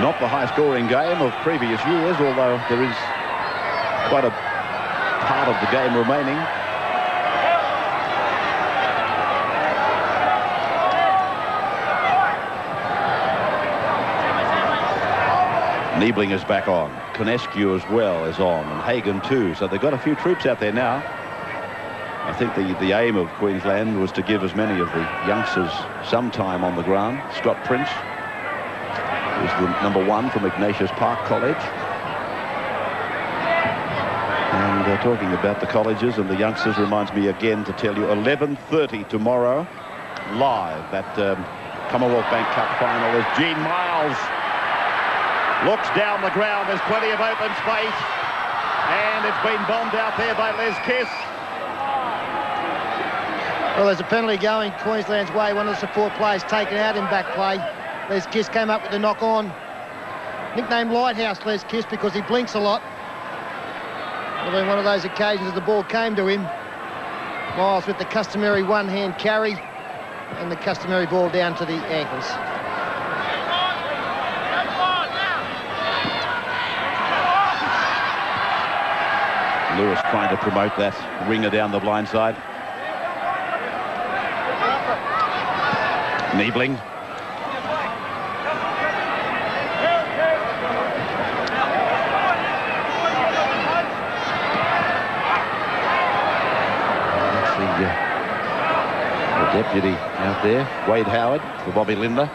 Not the high-scoring game of previous years, although there is quite a part of the game remaining. Neibling is back on. Conescu as well is on, and Hagan too. So they've got a few troops out there now. I think the aim of Queensland was to give as many of the youngsters some time on the ground. Scott Prince is the #1 from Ignatius Park College. And talking about the colleges and the youngsters reminds me again to tell you 11:30 tomorrow live at Commonwealth Bank Cup final as Gene Miles looks down the ground. There's plenty of open space, and it's been bombed out there by Les Kiss. Well, there's a penalty going Queensland's way. One of the support players taken out in back play. Les Kiss came up with the knock on. Nicknamed Lighthouse Les Kiss because he blinks a lot. Well, then one of those occasions the ball came to him. Miles with the customary one-hand carry and the customary ball down to the ankles. Lewis trying to promote that ringer down the blind side. Neibling. The deputy out there, Wade Howard for Bobby Lindner.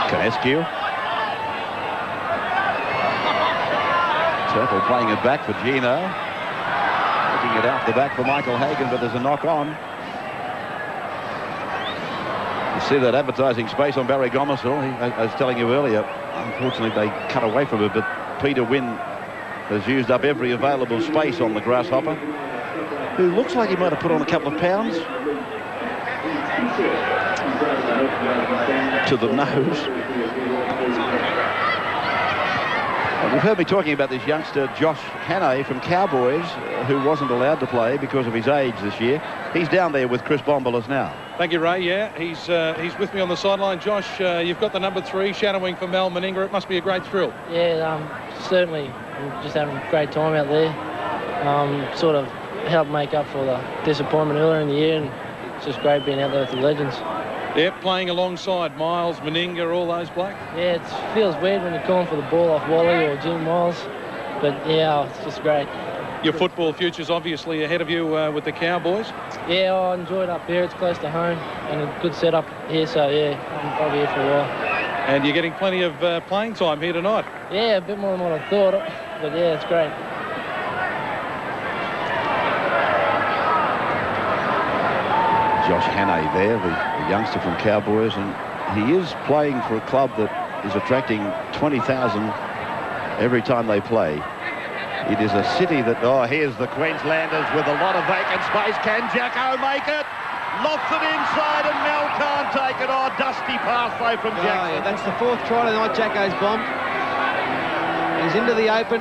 Conescu. Turtle playing it back for Gino. Taking it out the back for Michael Hagan, but there's a knock on. You see that advertising space on Barry Gomersall. I was telling you earlier, unfortunately they cut away from it, but Peter Wynn has used up every available space on the Grasshopper, who looks like he might have put on a couple of pounds to the nose. You've heard me talking about this youngster, Josh Hannay from Cowboys, who wasn't allowed to play because of his age this year. He's down there with Chris Bombolas now. Thank you, Ray. Yeah, he's with me on the sideline. Josh, you've got the #3 shadowing for Mal Meninga. It must be a great thrill. Yeah, certainly. I'm just having a great time out there. sort of helped make up for the disappointment earlier in the year, and it's just great being out there with the legends. Yeah, playing alongside Miles, Meninga, all those blokes. Yeah, it feels weird when you're calling for the ball off Wally or Jim Miles, but yeah, it's just great. Your football future's obviously ahead of you with the Cowboys. Yeah, I enjoy it up here. It's close to home and a good setup here, so yeah, I'll be here for a while. And you're getting plenty of playing time here tonight. Yeah, a bit more than what I thought, but yeah, it's great. Josh Hannay there, the youngster from Cowboys, and he is playing for a club that is attracting 20,000 every time they play. It is a city that, here's the Queenslanders with a lot of vacant space. Can Jacko make it? Lofts it inside and Mel can't take it. Dusty pass though from Jackson. Yeah, that's the 4th try of the night Jacko's bombed. He's into the open.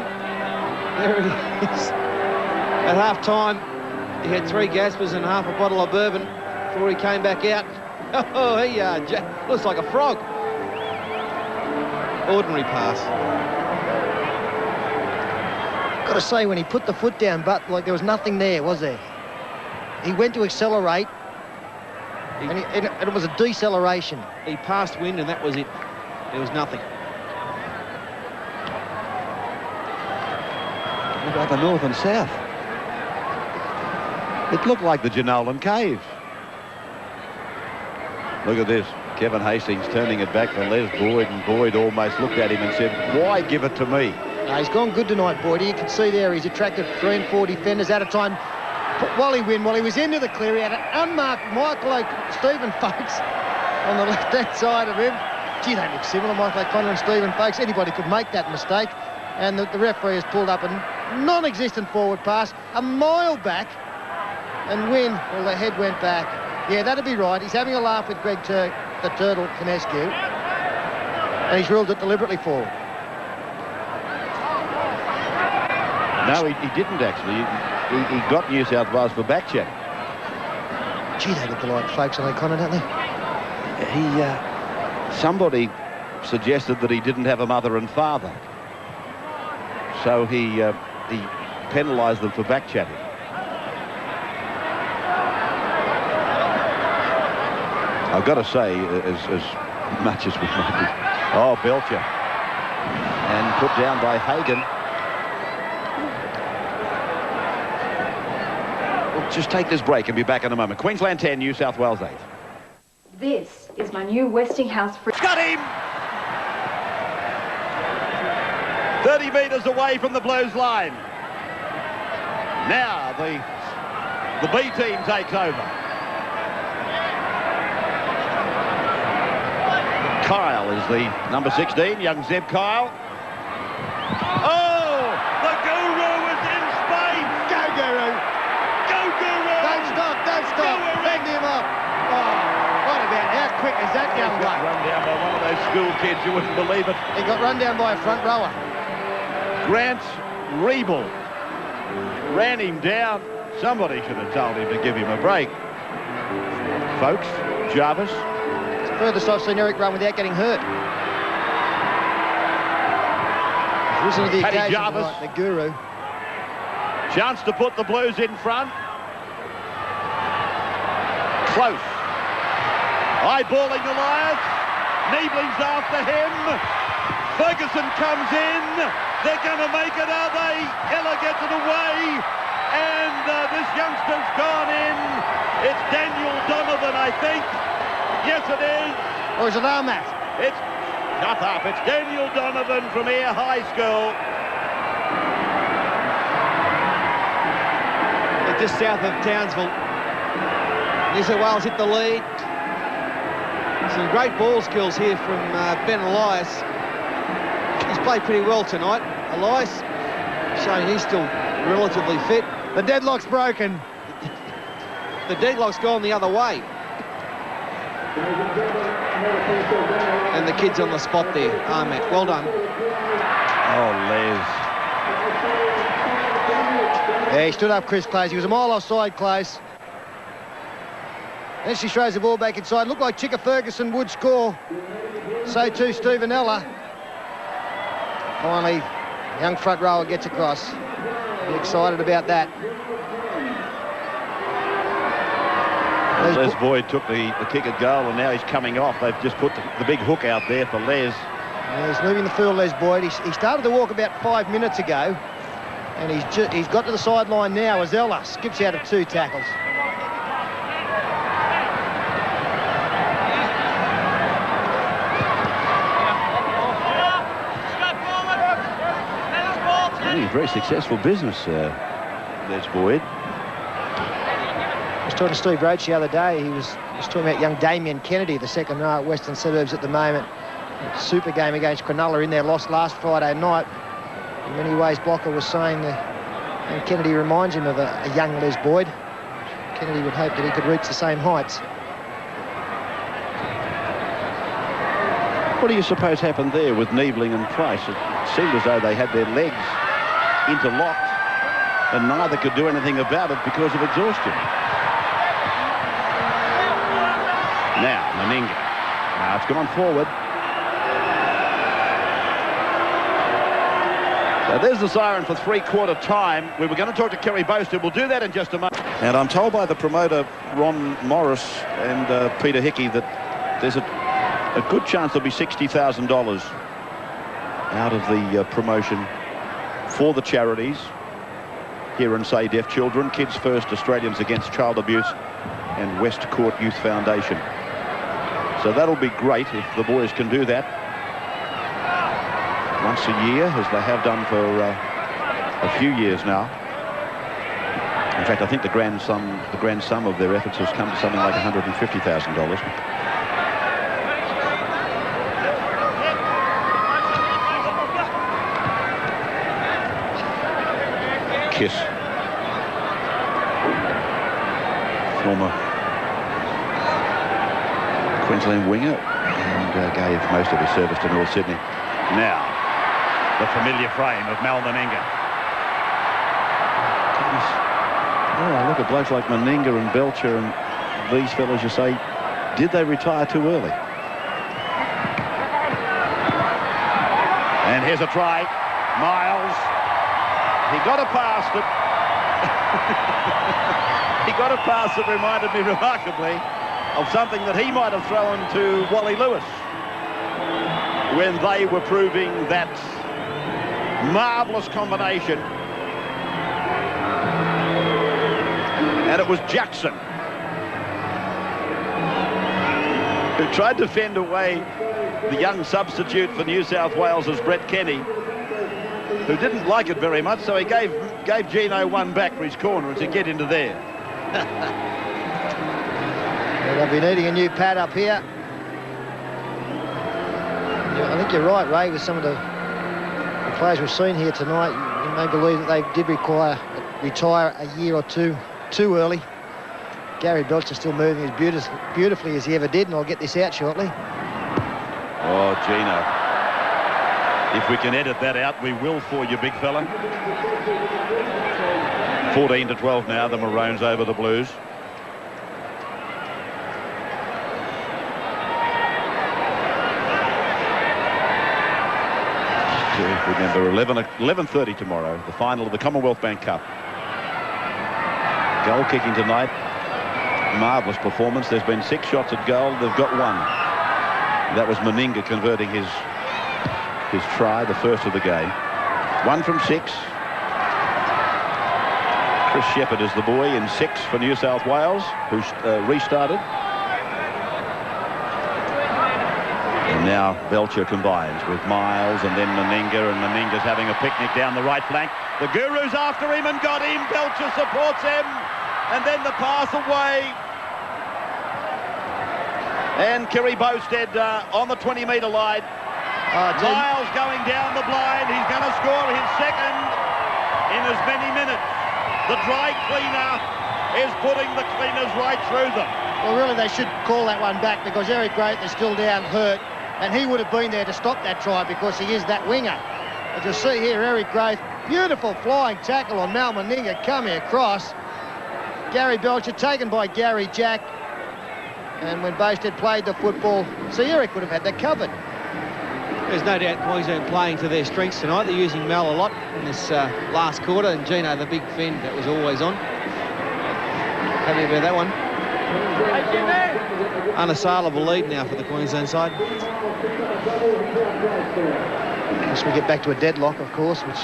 There it is. At half-time, he had 3 gaspers and half a bottle of bourbon before he came back out. Oh, Jack looks like a frog. Ordinary pass. Got to say, when he put the foot down, but like there was nothing there, was there? He went to accelerate, and it was a deceleration. He passed Wynn, and that was it. There was nothing. What about the north and south? It looked like the Jenolan Cave. Look at this. Kevin Hastings turning it back to Les Boyd, and Boyd almost looked at him and said, why give it to me? He's gone good tonight, Boyd. You can see there he's attracted 3 and 4 defenders at a time. Wally Wynn, while he was into the clear, he had an unmarked Stephen Folkes on the left-hand side of him. Gee, they look similar, Michael O'Connor and Stephen Folkes. Anybody could make that mistake. And the referee has pulled up a non-existent forward pass, a mile back, and Wynn, well, the head went back. Yeah, that'd be right. He's having a laugh with Greg the Turtle Conescu, and he's ruled it deliberately forward. No, he didn't actually. He got New South Wales for back check. Gee, they look like Folkes and O'Connor, don't they? Somebody suggested that he didn't have a mother and father, so he penalised them for back chatting. I've got to say, as much as we might be. Belcher, and put down by Hagan. Just take this break and be back in a moment. Queensland 10, New South Wales 8. This is my new Westinghouse free. Got him! 30 metres away from the Blues line. Now the B team takes over. Kyle is the number 16, young Zeb Kyle. Oh, the Guru is in Spain. Go, Guru. Don't stop. Bend him up. Oh, what about how quick is that young one? Run down by one of those school kids, you wouldn't believe it. He got run down by a front rower. Grant Reble ran him down. Somebody should have told him to give him a break. Folks, Jarvis. It's the furthest I've seen Eric run without getting hurt. He's risen to the occasion, Jarvis. Right, the Guru. Chance to put the Blues in front. Close. Eyeballing Elias. Neebling's after him. Ferguson comes in. They're going to make it, are they? Keller gets it away. And this youngster's gone in. It's Daniel Donovan, I think. Yes, it is. Or is it Armat? It's shut up. It's Daniel Donovan from Ayr High School. They're just south of Townsville. New South Wales hit the lead. Some great ball skills here from Ben Elias. He's played pretty well tonight. Elias showing he's still relatively fit. The deadlock's broken. The deadlock's gone the other way. And the kid's on the spot there. Ahmed, well done. Oh, Les. Yeah, he stood up, Chris Clays. He was a mile offside, Clays. Then she throws the ball back inside. Looked like Chicka Ferguson would score. So too Stevenella. Finally, young front rower gets across. Be excited about that. Les Boyd took the kick at goal, and now he's coming off. They've just put the big hook out there for Les. Yeah, he's leaving the field, Les Boyd. He started to walk about 5 minutes ago, and he's got to the sideline now as Ella skips out of 2 tackles. Very successful business, Les Boyd. I was talking to Steve Roach the other day. He was talking about young Damien Kennedy, the second row at Western Suburbs at the moment. Super game against Cronulla in their loss last Friday night. In many ways, Blocker was saying that Kennedy reminds him of a young Les Boyd. Kennedy would hope that he could reach the same heights. What do you suppose happened there with Neibling and Price? It seemed as though they had their legs interlocked, and neither could do anything about it because of exhaustion. Now, Meninga. Now it's gone forward. So there's the siren for 3/4 time. We were going to talk to Kerry Boustead. We'll do that in just a moment. And I'm told by the promoter, Ron Morris and Peter Hickey, that there's a good chance there'll be $60,000 out of the promotion for the charities here in Say Deaf Children, Kids First, Australians Against Child Abuse, and West Court Youth Foundation. So that'll be great if the boys can do that once a year, as they have done for a few years now. In fact, I think the grand sum of their efforts has come to something like $150,000. Kiss, former Queensland winger, and gave most of his service to North Sydney. Now, the familiar frame of Meninga. Oh, look at blokes like Meninga and Belcher and these fellas, you say, did they retire too early? And here's a try. Miles. He got a pass that he got a pass that reminded me remarkably of something that he might have thrown to Wally Lewis when they were proving that marvellous combination. And it was Jackson who tried to fend away the young substitute for New South Wales' Brett Kenny, who didn't like it very much, so he gave Gino one back for his corner and said, get into there. Well, they'll be needing a new pad up here. Yeah, I think you're right, Ray, with some of the players we've seen here tonight. You may believe that they did retire a year or two too early. Gary Belcher still moving as beautifully as he ever did, and I'll get this out shortly. Oh, Gino. If we can edit that out, we will for you, big fella. 14-12 now, the Maroons over the Blues. Remember, 11:30 tomorrow, the final of the Commonwealth Bank Cup. Goal kicking tonight. Marvellous performance. There's been 6 shots at goal. They've got 1. That was Meninga converting his try, the first of the game. 1 from 6. Chris Shepherd is the boy in 6 for New South Wales, who restarted. And now Belcher combines with Miles and then Meninga, and Meninga's having a picnic down the right flank. The Guru's after him and got him. Belcher supports him, and then the pass away. And Kerry Boustead on the 20-metre line. Miles going down the blind. He's going to score his second in as many minutes. The dry cleaner is putting the cleaners right through them. Well, really, they should call that one back, because Eric Grothe is still down hurt, and he would have been there to stop that try because he is that winger. But you'll see here, Eric Grothe, beautiful flying tackle on Meninga coming across. Gary Belcher taken by Gary Jack. And when Boustead played the football, see, Eric would have had that covered. There's no doubt Queensland playing to their strengths tonight. They're using Mel a lot in this last quarter, and Gino, the big fin that was always on. Happy about that one. Unassailable lead now for the Queensland side. Unless we get back to a deadlock, of course, which...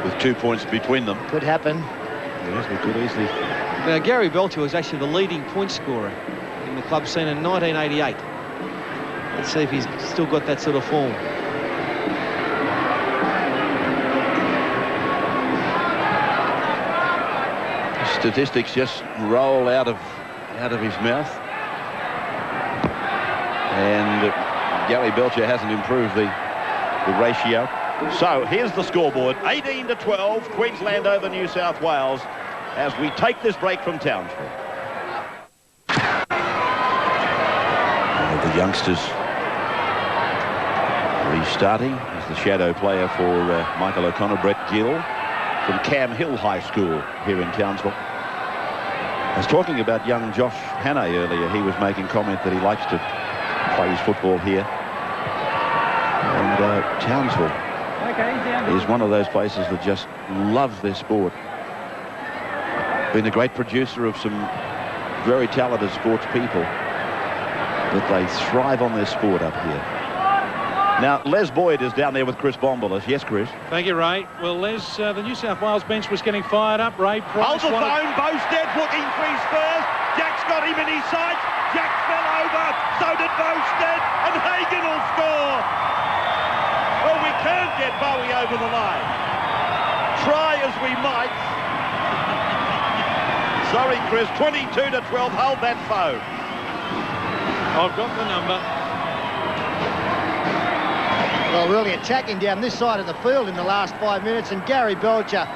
with 2 points between them. Could happen. Yes, we could easily. Now, Gary Belcher was actually the leading point scorer in the club scene in 1988. Let's see if he's still got that sort of form. Statistics just roll out of his mouth. And Gary Belcher hasn't improved the ratio. So here's the scoreboard. 18-12, Queensland over New South Wales as we take this break from Townsville. The youngsters restarting as the shadow player for Michael O'Connor, Brett Gill from Cam Hill High School here in Townsville. I was talking about young Josh Hannay earlier. He was making comment that he likes to play his football here. And Townsville is one of those places that just loves their sport. Been a great producer of some very talented sports people, but they thrive on their sport up here. Now, Les Boyd is down there with Chris Bombolas. Yes, Chris? Thank you, Ray. Well, Les, the New South Wales bench was getting fired up. Ray Price... Hold the phone. Boustead looking for his first. Jack's got him in his sights. Jack fell over. So did Boustead. And Hagan will score. Well, we can't get Bowie over the line. Try as we might. Sorry, Chris. 22-12. Hold that phone. I've got the number. Well, really attacking down this side of the field in the last 5 minutes, and Gary Belcher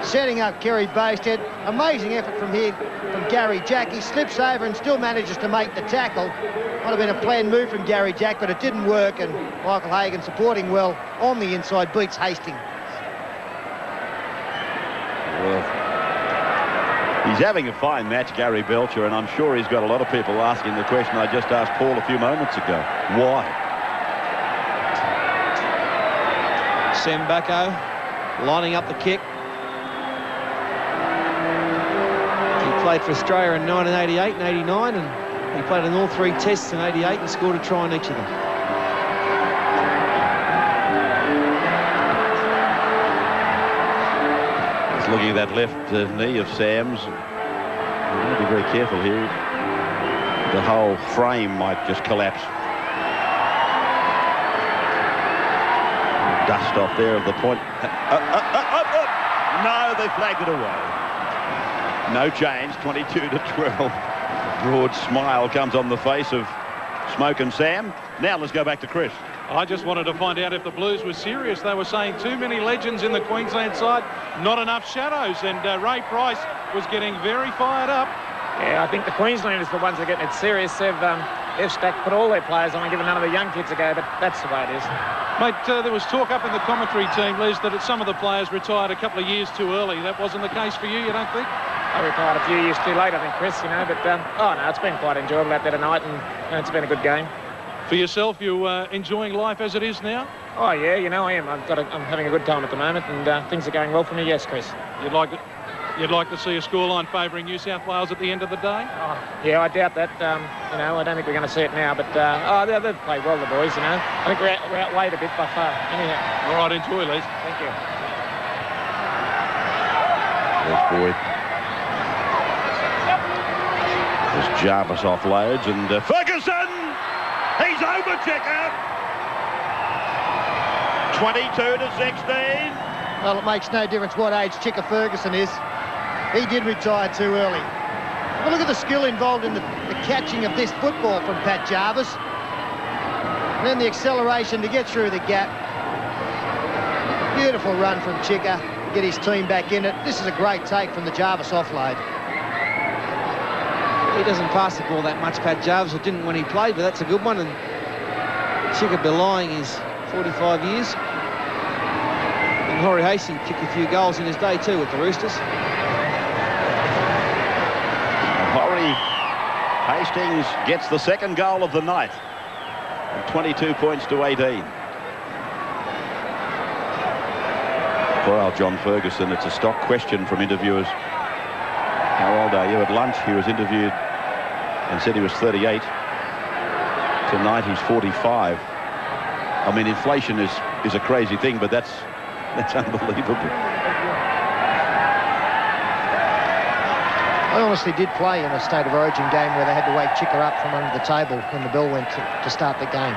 setting up Kerry Boustead. Amazing effort from here from Gary Jack. He slips over and still manages to make the tackle. Might have been a planned move from Gary Jack, but it didn't work, and Michael Hagan supporting well on the inside beats Hastings. Well, he's having a fine match, Gary Belcher, and I'm sure he's got a lot of people asking the question I just asked Paul a few moments ago. Why? Sam Backo lining up the kick. He played for Australia in 1988 and 89, and he played in all 3 tests in 88 and scored a try in each of them. Just looking at that left knee of Sam's. You've got to be very careful here. The whole frame might just collapse. Dust off there of the point. No, they flagged it away. No change, 22-12. Broad smile comes on the face of Smoke and Sam. Now let's go back to Chris. I just wanted to find out if the Blues were serious. They were saying too many legends in the Queensland side, not enough shadows, and Ray Price was getting very fired up. Yeah, I think the Queenslanders are the ones that are getting it serious. They've put all their players on and given none of the young kids a go, but that's the way it is. Mate, there was talk up in the commentary team, Les, that some of the players retired a couple of years too early. That wasn't the case for you, you don't think? I retired a few years too late, I think, Chris, you know, but, oh, no, it's been quite enjoyable out there tonight, and it's been a good game. For yourself, you enjoying life as it is now? Oh, yeah, you know, I am. I'm having a good time at the moment, and things are going well for me, yes, Chris. You'd like to see a scoreline favouring New South Wales at the end of the day? Oh, yeah, I doubt that. You know, I don't think we're going to see it now, but they've played well, the boys, you know. I think we're outweighed a bit by far. Anyhow. All right, enjoy, Les. Thank you. There's Boyd. There's Jarvis offloads, and Ferguson! He's over, checker! 22-16. Well, it makes no difference what age Chicker Ferguson is. He did retire too early. Well, look at the skill involved in the catching of this football from Pat Jarvis. And then the acceleration to get through the gap. Beautiful run from Chicker. Get his team back in it. This is a great take from the Jarvis offload. He doesn't pass the ball that much, Pat Jarvis. It didn't when he played, but that's a good one. And Chicker belying his 45 years. And Horry Hastings kicked a few goals in his day too with the Roosters. Horry Hastings gets the second goal of the night. 22 points to 18. Poor old John Ferguson. It's a stock question from interviewers. How old are you? At lunch he was interviewed and said he was 38. Tonight he's 45. I mean, inflation is a crazy thing, but that's unbelievable. I honestly did play in a State of Origin game where they had to wake Chica up from under the table when the bell went to start the game.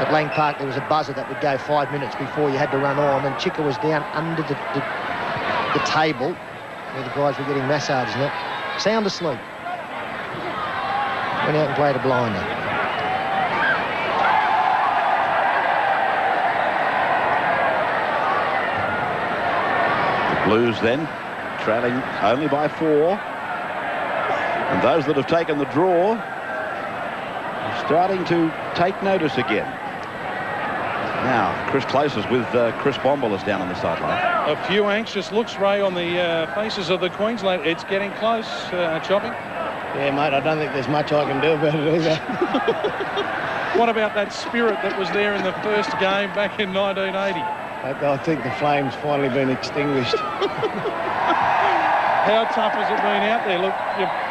At Lang Park, there was a buzzer that would go 5 minutes before you had to run on, and Chica was down under the table where the guys were getting massaged and that. Sound asleep. Went out and played a blinder. Blues then trailing only by 4, and those that have taken the draw are starting to take notice again. Now Chris Close is with Chris Bombolas down on the sideline. A few anxious looks, Ray, on the faces of the Queensland. It's getting close, Choppy. Yeah, mate, I don't think there's much I can do about it either. What about that spirit that was there in the first game back in 1980? I think the flame's finally been extinguished. How tough has it been out there? Look,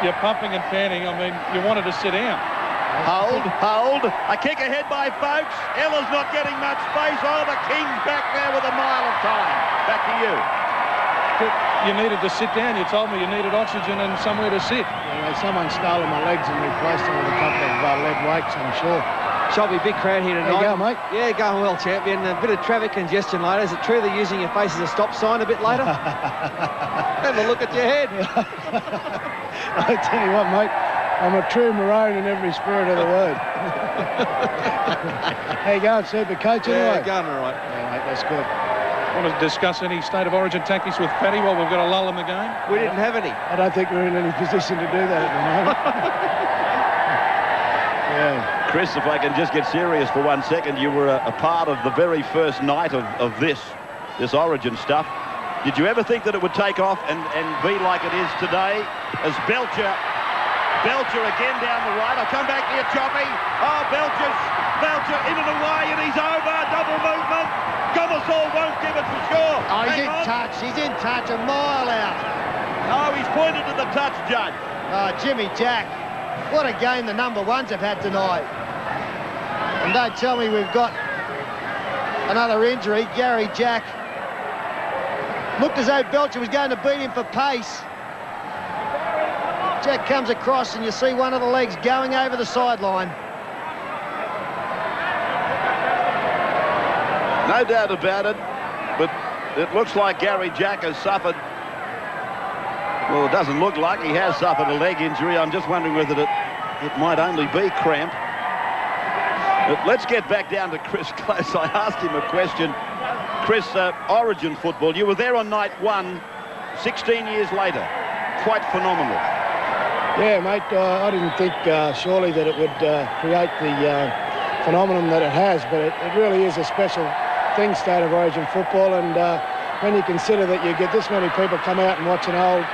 you're pumping and panting. I mean, you wanted to sit down. Hold. A kick ahead by Folks. Ella's not getting much space. Oh, the King's back there with a mile of time. Back to you. You needed to sit down. You told me you needed oxygen and somewhere to sit. Yeah, someone stole my legs and replaced them with a couple of lead weights, I'm sure. Choppy, big crowd here tonight. There you go, mate. Yeah, going well, champion. A bit of traffic congestion later. Is it true they're using your face as a stop sign a bit later? Have a look at your head. I tell you what, mate, I'm a true Maroon in every spirit of the word. How you going, Super Coach? Yeah, going all right. Yeah, mate, that's good. Want to discuss any State of Origin tactics with Paddy while we've got a lull in the game? We didn't have any. I don't think we're in any position to do that at the moment. Yeah. Chris, if I can just get serious for 1 second, you were a part of the very first night of this Origin stuff. Did you ever think that it would take off and be like it is today? As Belcher again down the right. I'll come back here, Choppy. Oh, Belcher in and away, and he's over. Double movement. Gomersall won't give it for sure. Oh, he's in touch. He's in touch, a mile out. Oh, he's pointed to the touch, Judge. Oh, Jimmy Jack. What a game the number ones have had tonight. And don't tell me we've got another injury. Gary Jack looked as though Belcher was going to beat him for pace. Jack comes across and you see one of the legs going over the sideline. No doubt about it, but it looks like Gary Jack has suffered. Well, it doesn't look like he has suffered a leg injury. I'm just wondering whether it might only be cramp. But let's get back down to Chris Close. I asked him a question. Chris, Origin football, you were there on night 1, 16 years later. Quite phenomenal. Yeah, mate, I didn't think surely that it would create the phenomenon that it has, but it really is a special thing, State of Origin football, and when you consider that you get this many people come out and watch an old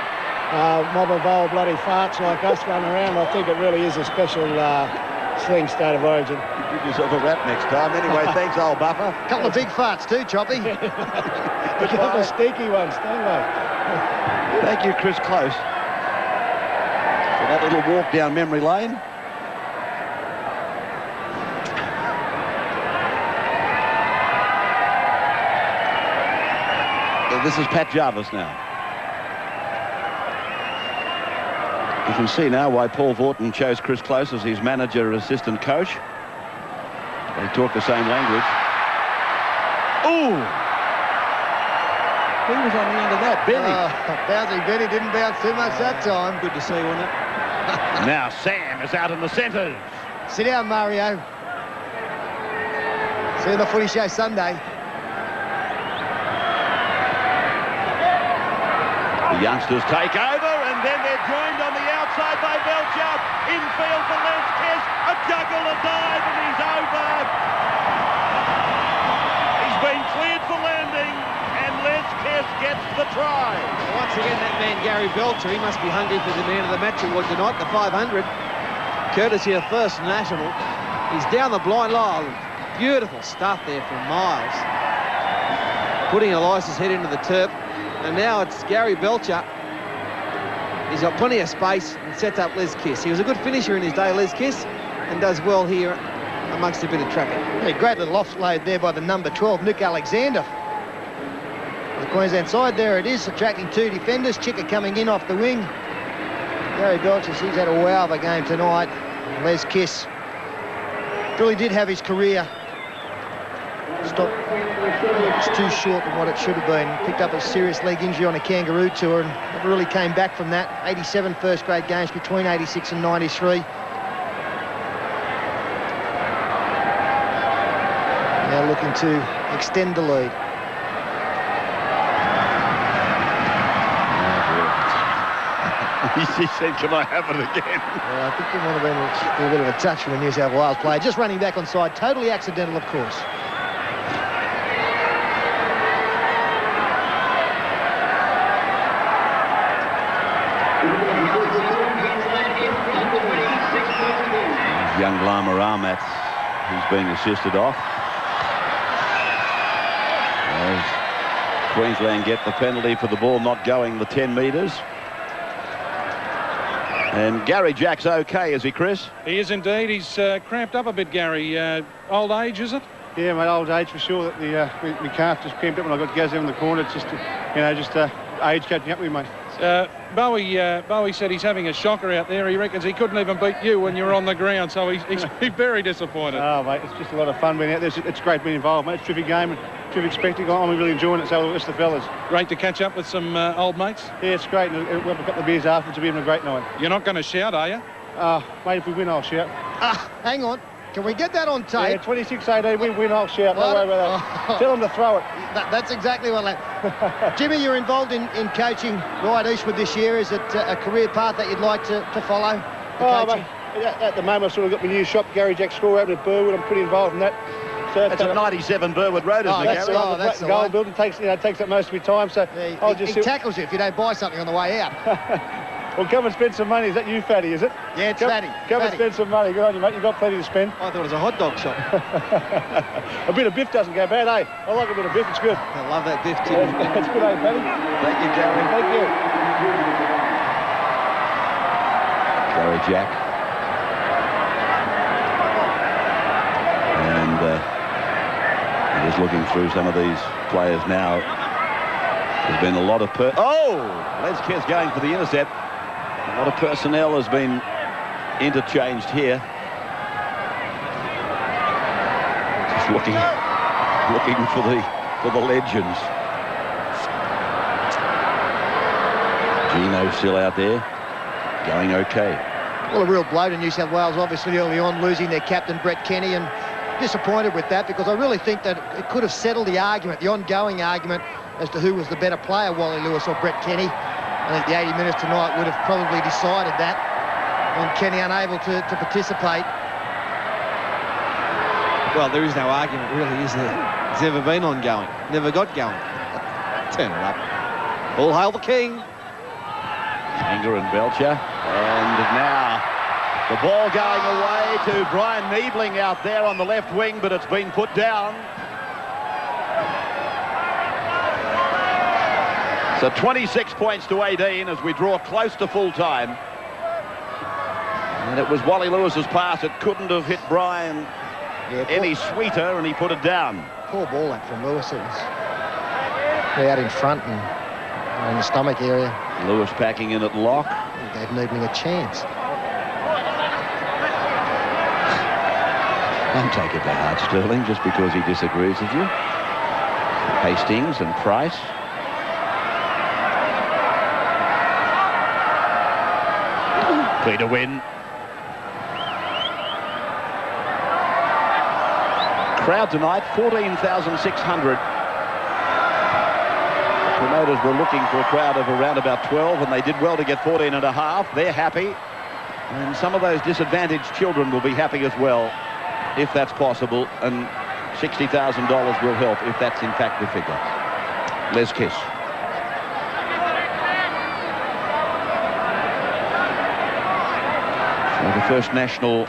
mob of old bloody farts like us run around, I think it really is a special thing, State of Origin. You give yourself a rap next time. Anyway, thanks, old buffer. A couple of big farts too, Choppy. A couple of stinky ones, don't they? Thank you, Chris Close, for that little walk down memory lane. This is Pat Jarvis now. You can see now why Paul Vaughton chose Chris Close as his manager, assistant coach. They talk the same language. Ooh! Who was on the end of that? Benny. Bouncing Benny didn't bounce too much that time. Good to see, wasn't it? Now Sam is out in the centre. Sit down, Mario. See you on the Footy Show Sunday. The youngsters take over, and then they're joined on the outside by Belcher. Infield for Les Kiss. A juggle, a dive, and he's over. He's been cleared for landing, and Les Kiss gets the try. Once again, that man, Gary Belcher, he must be hungry for the man of the match award tonight, the 500. Courtesy of First National. He's down the blind line. Beautiful stuff there from Miles. Putting Elias's head into the turf. And now it's Gary Belcher. He's got plenty of space and sets up Les Kiss. He was a good finisher in his day, Les Kiss, and does well here amongst a bit of traffic. Yeah, great little offload there by the number 12, Nick Alexander. The Queensland side, there it is, attracting 2 defenders. Chicker coming in off the wing. Gary Belcher, he's had a wow of a game tonight. Les Kiss really did have his career. Stop. It's too short than what it should have been. Picked up a serious leg injury on a kangaroo tour and never really came back from that. 87 first-grade games between 86 and 93. Now looking to extend the lead. He said, can I have it again? I think there might have been a bit of a touch from a New South Wales player. Just running back on side, totally accidental, of course. Young Lama Ramat, who's being assisted off. As Queensland get the penalty for the ball not going the 10 metres. And Gary Jack's okay, is he, Chris? He is indeed. He's cramped up a bit, Gary. Old age, is it? Yeah, my old age for sure. That my calf just cramped up when I got Gaz in the corner. It's just, age catching up with me, mate. Bowie said he's having a shocker out there. He reckons he couldn't even beat you when you were on the ground, so he's very disappointed. Oh, mate, it's just a lot of fun being out there. It's great being involved, mate. It's a terrific game and terrific spectacle. I'm really enjoying it, so it's the fellas. Great to catch up with some old mates. Yeah, it's great. And we'll have a couple of beers afterwards. It'll be having a great night. You're not going to shout, are you? Mate, if we win, I'll shout. Hang on. Can we get that on tape? Yeah, 26-18, we win, I'll shout. No worry about that. Tell them to throw it. That's exactly what I... Jimmy, you're involved in coaching right eastward this year. Is it a career path that you'd like to follow? Mate, at the moment, I've sort of got my new shop, Gary Jack's Store, out at Burwood. I'm pretty involved in that. So that's at 97 Burwood Road, isn't it, Gary? That's the goal building. Takes up most of my time, so I'll just... He tackles you if you don't buy something on the way out. Well, come and spend some money. Is that you, Fatty, is it? Yeah, it's Fatty. Come and spend some money. Good on you, mate. You've got plenty to spend. I thought it was a hot dog shop. A bit of biff doesn't go bad, eh? I like a bit of biff. It's good. I love that biff, too. It's good, eh, Fatty? Thank you, Gary. Thank you. Gary Jack. And I'm just looking through some of these players now. There's been a lot of... Les Kiss going for the intercept. A lot of personnel has been interchanged here. Just looking for the legends. Gino still out there, going okay. Well, a real blow to New South Wales, obviously, early on, losing their captain, Brett Kenny, and disappointed with that because I really think that it could have settled the argument, the ongoing argument, as to who was the better player, Wally Lewis or Brett Kenny. I think the 80 minutes tonight would have probably decided that, and Kenny unable to participate. Well, there is no argument, really, is there? It's never been ongoing. Never got going. Turn it up. All hail the king. Meninga and Belcher. And now the ball going away to Bryan Neibling out there on the left wing, but it's been put down. So 26 points to 18 as we draw close to full time. And it was Wally Lewis's pass. It couldn't have hit Bryan any sweeter, and he put it down. Poor ball that from Lewis. It was out in front and in the stomach area. Lewis packing in at lock. He gave Neibling a chance. Don't take it to heart, Sterling, just because he disagrees with you. Hastings and Price. Peter Wynn. Crowd tonight, 14,600. Promoters were looking for a crowd of around about 12, and they did well to get 14.5. They're happy. And some of those disadvantaged children will be happy as well, if that's possible. And $60,000 will help if that's in fact the figure. Les Kiss. The first national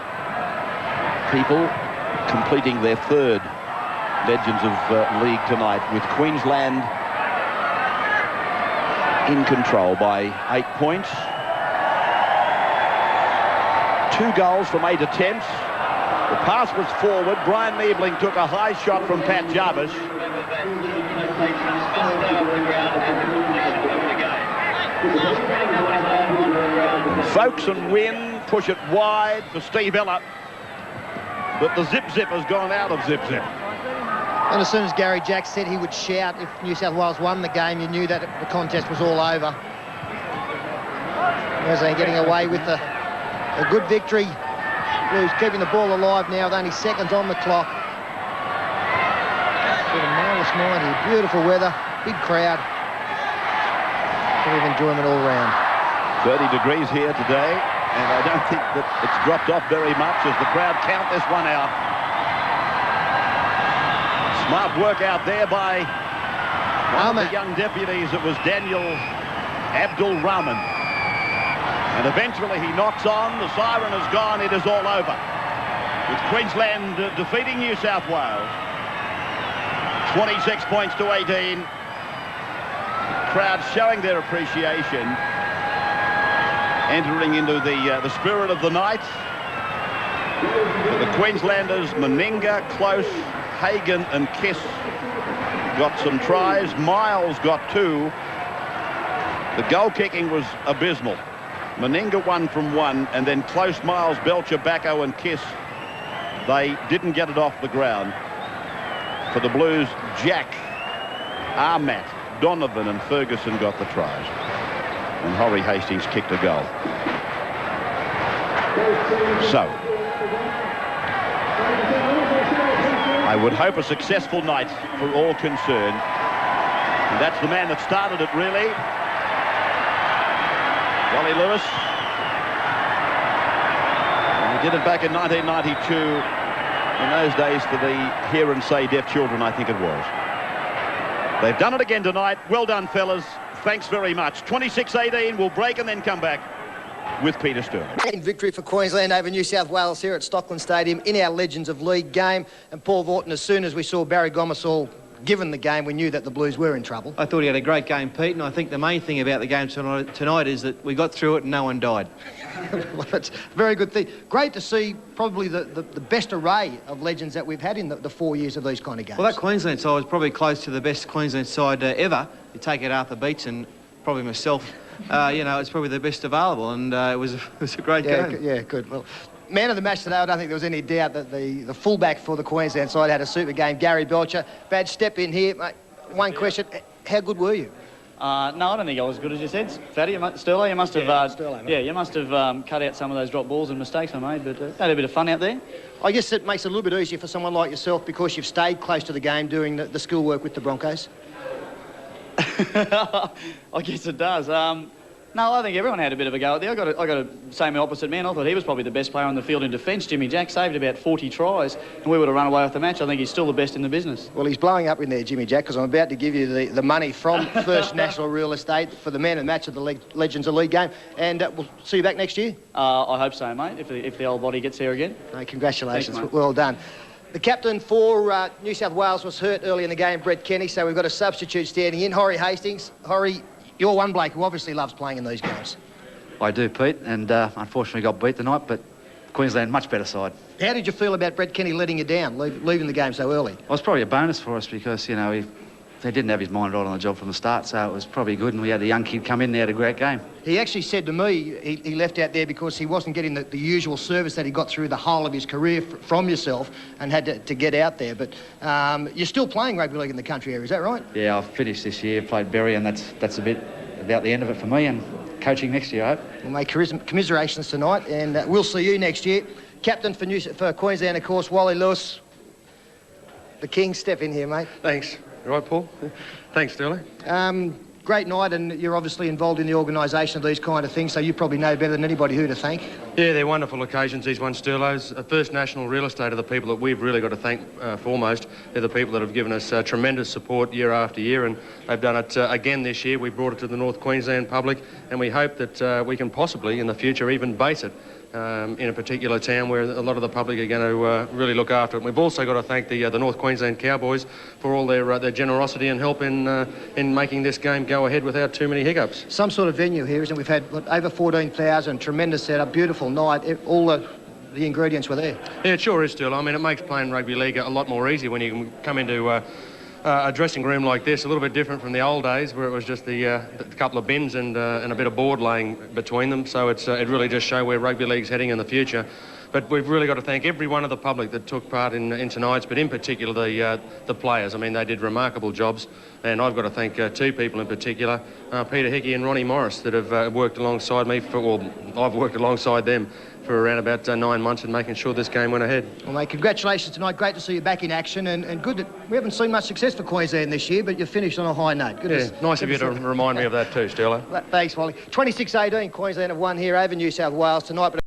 people completing their third Legends of League tonight, with Queensland in control by 8 points. 2 goals from 8 attempts. The pass was forward. Bryan Neibling took a high shot from Pat Jarvis. Folks and Wynn push it wide for Steve Ella, but the zip-zip has gone out of zip-zip. And as soon as Gary Jack said he would shout if New South Wales won the game, you knew that the contest was all over. Queensland getting away with a good victory. Blues keeping the ball alive now with only seconds on the clock. With a marvellous night here, beautiful weather, big crowd. Bit of enjoyment all round. 30 degrees here today, and I don't think that it's dropped off very much as the crowd count this one out. Smart work out there by one of the young deputies. It was Daniel Abdul Rahman. And eventually he knocks on. The siren has gone. It is all over. With Queensland defeating New South Wales. 26 points to 18. Crowd showing their appreciation. Entering into the spirit of the night. The Queenslanders, Meninga, Close, Hagan and Kiss got some tries. Miles got 2. The goal kicking was abysmal. Meninga 1 from 1, and then Close, Miles, Belcher, Backo and Kiss. They didn't get it off the ground. For the Blues, Jack, Armat, Donovan and Ferguson got the tries. And Horry Hastings kicked a goal. So, I would hope a successful night for all concerned. And that's the man that started it, really. Wally Lewis. And he did it back in 1992. In those days for the hear and say deaf children, I think it was. They've done it again tonight. Well done, fellas. Thanks very much. 26-18. We'll break and then come back with Peter Sterling. In victory for Queensland over New South Wales here at Stockland Stadium in our Legends of League game. And Paul Vaughton, as soon as we saw Barry Gomersall given the game, we knew that the Blues were in trouble. I thought he had a great game, Pete, and I think the main thing about the game tonight is that we got through it and no one died. Well, that's a very good thing. Great to see probably the best array of legends that we've had in the 4 years of these kind of games. Well, that Queensland side was probably close to the best Queensland side ever. You take it Arthur Beats and probably myself, you know, it's probably the best available, and it was a great game. Yeah, good. Well, man of the match today, I don't think there was any doubt that the fullback for the Queensland side had a super game, Gary Belcher. Badge, step in here. Mate, one question, how good were you? No, I don't think I was as good as you said, Fatty. Sterling, you must have, you must have cut out some of those drop balls and mistakes I made, but had a bit of fun out there. I guess it makes it a little bit easier for someone like yourself because you've stayed close to the game doing the school work with the Broncos. I guess it does. No, I think everyone had a bit of a go out there. I got to say my opposite man. I thought he was probably the best player on the field in defence. Jimmy Jack saved about 40 tries, and we would have run away with the match. I think he's still the best in the business. Well, he's blowing up in there, Jimmy Jack, because I'm about to give you the money from First National Real Estate for the man of the match of the Legends of League game, and we'll see you back next year. I hope so, mate, if the old body gets here again. No, congratulations. Thanks, well done. The captain for New South Wales was hurt early in the game, Brett Kenny, so we've got a substitute standing in, Horry Hastings. Horry, you're one bloke who obviously loves playing in these games. I do, Pete, and unfortunately got beat tonight, but Queensland, much better side. How did you feel about Brett Kenny letting you down, leaving the game so early? Well, it was probably a bonus for us because, you know, he didn't have his mind right on the job from the start, so it was probably good, and we had a young kid come in there, had a great game. He actually said to me he left out there because he wasn't getting the usual service that he got through the whole of his career from yourself and had to get out there. But you're still playing rugby league in the country area, is that right? Yeah, I've finished this year, played Berry, and that's a bit about the end of it for me, and coaching next year, I hope. Well, mate, commiserations tonight, and we'll see you next year. Captain for Queensland, of course, Wally Lewis. The King, step in here, mate. Thanks. You right, Paul? Thanks, Sterling. Great night, and you're obviously involved in the organisation of these kind of things, so you probably know better than anybody who to thank. Yeah, they're wonderful occasions, these ones, Sterlo's. First National Real Estate are the people that we've really got to thank foremost. They're the people that have given us tremendous support year after year, and they've done it again this year. We brought it to the North Queensland public, and we hope that we can possibly, in the future, even base it in a particular town where a lot of the public are going to really look after it. And we've also got to thank the North Queensland Cowboys for all their generosity and help in making this game go ahead without too many hiccups. Some sort of venue here, isn't it? We've had over 14,000, tremendous setup, beautiful night, all the ingredients were there. Yeah, it sure is, still. I mean, it makes playing rugby league a lot more easy when you can come into a dressing room like this, a little bit different from the old days where it was just the couple of bins and a bit of board laying between them. So it really just shows where rugby league's heading in the future. But we've really got to thank every one of the public that took part in tonight's, but in particular the players. I mean, they did remarkable jobs, and I've got to thank two people in particular, Peter Hickey and Ronnie Morris, that have worked alongside me, I've worked alongside them for around about 9 months in making sure this game went ahead. Well, mate, congratulations tonight. Great to see you back in action, and good that we haven't seen much success for Queensland this year, but you finished on a high note. Nice of you to remind me of that too, Sterlo. Thanks, Wally. 26-18, Queensland have won here over New South Wales tonight. But